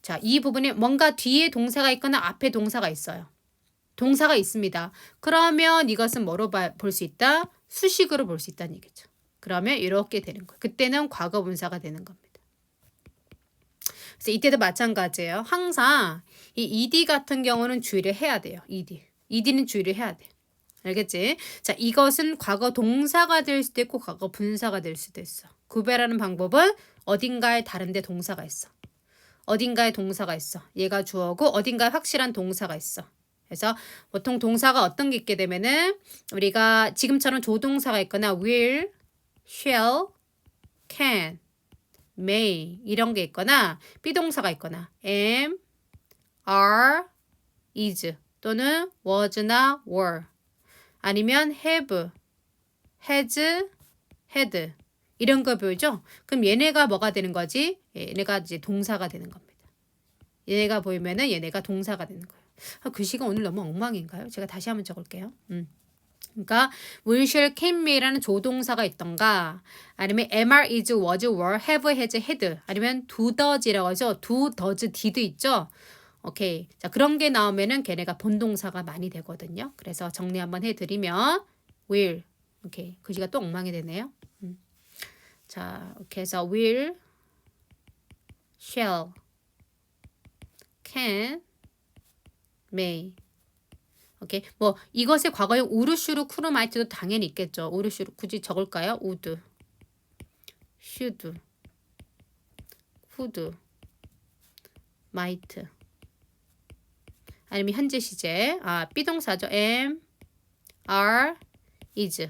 자, 이 부분에 뭔가 뒤에 동사가 있거나 앞에 동사가 있어요. 동사가 있습니다. 그러면 이것은 뭐로 볼 수 있다? 수식으로 볼 수 있다는 얘기죠. 그러면 이렇게 되는 거예요. 그때는 과거 분사가 되는 겁니다. 그래서 이때도 마찬가지예요. 항상 이 ed 같은 경우는 주의를 해야 돼요. ed는 주의를 해야 돼요. 알겠지? 자, 이것은 과거 동사가 될 수도 있고 과거 분사가 될 수도 있어. 구별하는 방법은 어딘가에 다른데 동사가 있어. 어딘가에 동사가 있어. 얘가 주어고 어딘가에 확실한 동사가 있어. 그래서 보통 동사가 어떤 게 있게 되면은 우리가 지금처럼 조동사가 있거나 will, shall, can, may 이런 게 있거나 비동사가 있거나 am, are, is 또는 was나 were 아니면 have, has, had 이런 거 보이죠? 그럼 얘네가 뭐가 되는 거지? 얘네가 이제 동사가 되는 겁니다. 얘네가 보이면은 얘네가 동사가 되는 거예요. 글씨가 오늘 너무 엉망인가요? 제가 다시 한번 적을게요. 그러니까 will, shall, can, may라는 조동사가 있던가 아니면 am, are, is, was, were, have, has, had 아니면 do, does이라고 하죠. do, does, did 있죠. 오케이. 자, 그런 게 나오면은 걔네가 본동사가 많이 되거든요. 그래서 정리 한번 해드리면 will 오케이. 글씨가 또 엉망이 되네요. 자, 이렇게 해서 will, shall, can, may 오케이. 뭐 이것의 과거형 우르슈르 쿠르마이트도 당연히 있겠죠. 우르슈르 굳이 적을까요? would, should, could, might 아니면 현재 시제 비동사죠. am, are, is,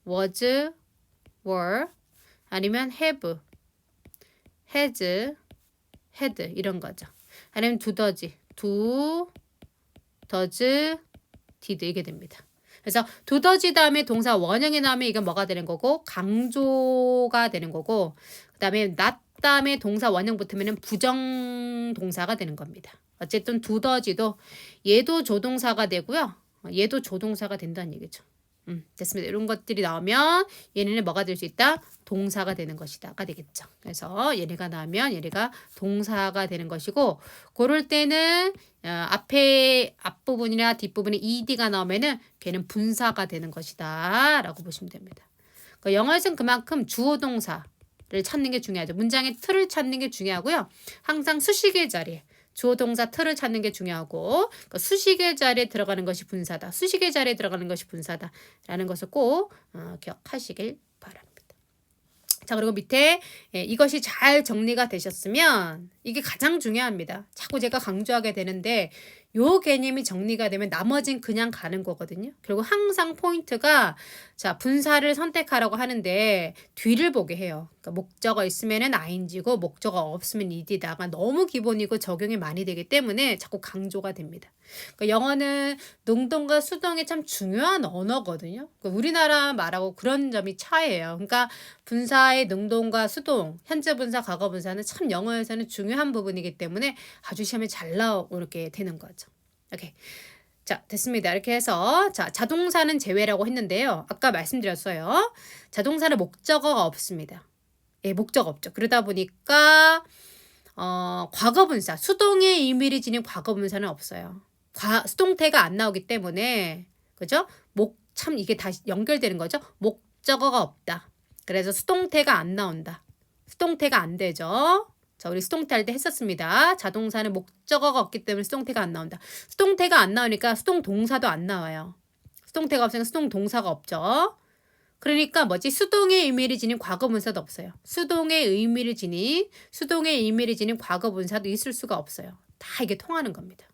was, were 아니면 have, has, had 이런 거죠. 아니면 do, does, did 이게 됩니다. 그래서 do, does 다음에 동사 원형이 나오면 이건 뭐가 되는 거고 강조가 되는 거고 그 다음에 not 다음에 동사 원형 붙으면 부정동사가 되는 겁니다. 어쨌든 do, does도 얘도 조동사가 되고요. 얘도 조동사가 된다는 얘기죠. 됐습니다. 이런 것들이 나오면 얘네는 뭐가 될 수 있다? 동사가 되는 것이다가 되겠죠. 그래서 얘네가 나오면 얘네가 동사가 되는 것이고 그럴 때는 앞부분이나 뒷부분에 ed가 나오면은 걔는 분사가 되는 것이다 라고 보시면 됩니다. 그러니까 영어에서는 그만큼 주어 동사를 찾는 게 중요하죠. 문장의 틀을 찾는 게 중요하고요. 항상 수식의 자리에 주어 동사 틀을 찾는 게 중요하고 그러니까 수식의 자리에 들어가는 것이 분사다. 수식의 자리에 들어가는 것이 분사다. 라는 것을 꼭 기억하시길 바랍니다. 자, 그리고 밑에 이것이 잘 정리가 되셨으면 이게 가장 중요합니다. 자꾸 제가 강조하게 되는데 요 개념이 정리가 되면 나머진 그냥 가는 거거든요. 그리고 항상 포인트가 자, 분사를 선택하라고 하는데 뒤를 보게 해요. 그러니까 목적어 있으면은 ing고 목적어 없으면 ed다가 너무 기본이고 적용이 많이 되기 때문에 자꾸 강조가 됩니다. 그러니까 영어는 능동과 수동이 참 중요한 언어거든요. 그러니까 우리나라 말하고 그런 점이 차이예요. 그러니까 분사의 능동과 수동, 현재 분사, 과거 분사는 참 영어에서는 중요한 부분이기 때문에 아주 시험에 잘 나오게 되는 거죠. 오케이. 자, 됐습니다. 이렇게 해서 자, 자동사는 제외라고 했는데요. 아까 말씀드렸어요. 자동사는 목적어가 없습니다. 예, 목적 없죠. 그러다 보니까 과거 분사, 수동의 의미를 지닌 과거 분사는 없어요. 수동태가 안 나오기 때문에 그죠? 참 이게 다시 연결되는 거죠. 목적어가 없다. 그래서 수동태가 안 나온다. 수동태가 안 되죠. 자, 우리 수동태 할 때 했었습니다. 자동사는 목적어가 없기 때문에 수동태가 안 나온다. 수동태가 안 나오니까 수동 동사도 안 나와요. 수동태가 없으니까 수동 동사가 없죠. 그러니까 뭐지? 수동의 의미를 지닌 과거 분사도 없어요. 수동의 의미를 지닌 과거 분사도 있을 수가 없어요. 다 이게 통하는 겁니다.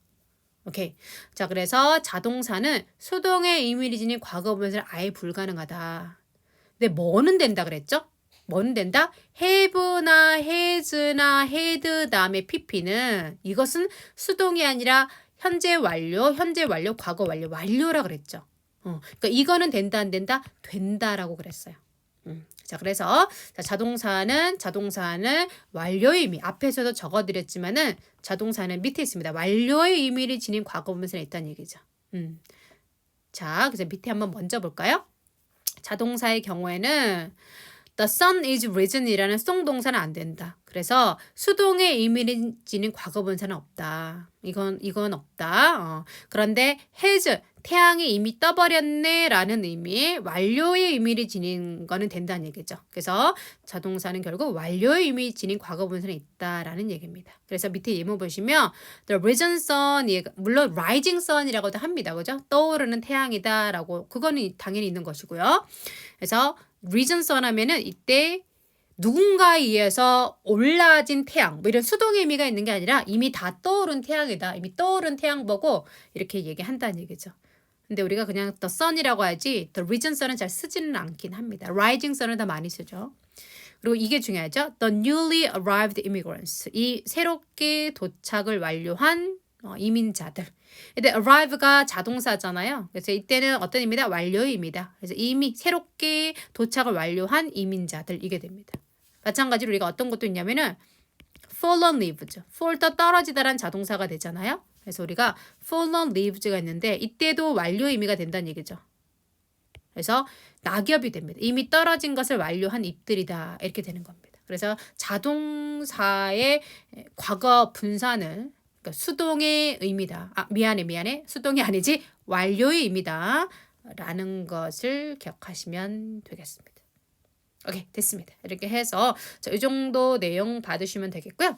오케이. 자, 그래서 자동사는 수동의 의미를 지닌 과거 분사는 아예 불가능하다. 근데 뭐는 된다 그랬죠? 뭐는 된다? have나 has나 had 다음에 pp는 이것은 수동이 아니라 현재 완료, 과거 완료, 완료라 그랬죠. 그러니까 이거는 된다 안 된다? 된다라고 그랬어요. 자, 그래서 자, 자동사는 완료의 의미 앞에서도 적어드렸지만은 자동사는 밑에 있습니다. 완료의 의미를 지닌 과거 분사는 있다는 얘기죠. 자, 그래서 밑에 한번 먼저 볼까요? 자동사의 경우에는 The sun is risen이라는 수동 동사는 안 된다. 그래서 수동의 의미를 지닌 과거 분사는 없다. 이건 없다. 그런데 has 태양이 이미 떠버렸네 라는 의미 완료의 의미를 지닌 거는 된다는 얘기죠. 그래서 자동사는 결국 완료의 의미 지닌 과거 분사는 있다라는 얘기입니다. 그래서 밑에 예문 보시면 the risen sun 물론 rising sun이라고도 합니다. 그죠? 떠오르는 태양이다라고 그거는 당연히 있는 것이고요. 그래서 risen sun 하면은 이때 누군가에 의해서 올라진 태양 뭐 이런 수동의 의미가 있는 게 아니라 이미 다 떠오른 태양이다. 이미 떠오른 태양 보고 이렇게 얘기한다는 얘기죠. 근데 우리가 그냥 the sun이라고 하지 the risen sun은 잘 쓰지는 않긴 합니다. rising sun을 더 많이 쓰죠. 그리고 이게 중요하죠. The newly arrived immigrants. 이 새롭게 도착을 완료한 이민자들. 근데 arrive가 자동사잖아요. 그래서 이때는 어떤 의미다? 완료의미다. 그래서 이미 새롭게 도착을 완료한 이민자들 이게 됩니다. 마찬가지로 우리가 어떤 것도 있냐면은 fallen leaves죠. fall 떨어지다란 자동사가 되잖아요. 그래서 우리가 fallen leaves가 있는데 이때도 완료 의미가 된다는 얘기죠. 그래서 낙엽이 됩니다. 이미 떨어진 것을 완료한 잎들이다. 이렇게 되는 겁니다. 그래서 자동사의 과거 분사는 그러니까 수동의 의미다. 미안해. 수동이 아니지 완료의 의미다. 라는 것을 기억하시면 되겠습니다. 오케이, 됐습니다. 이렇게 해서 이 정도 내용 받으시면 되겠고요.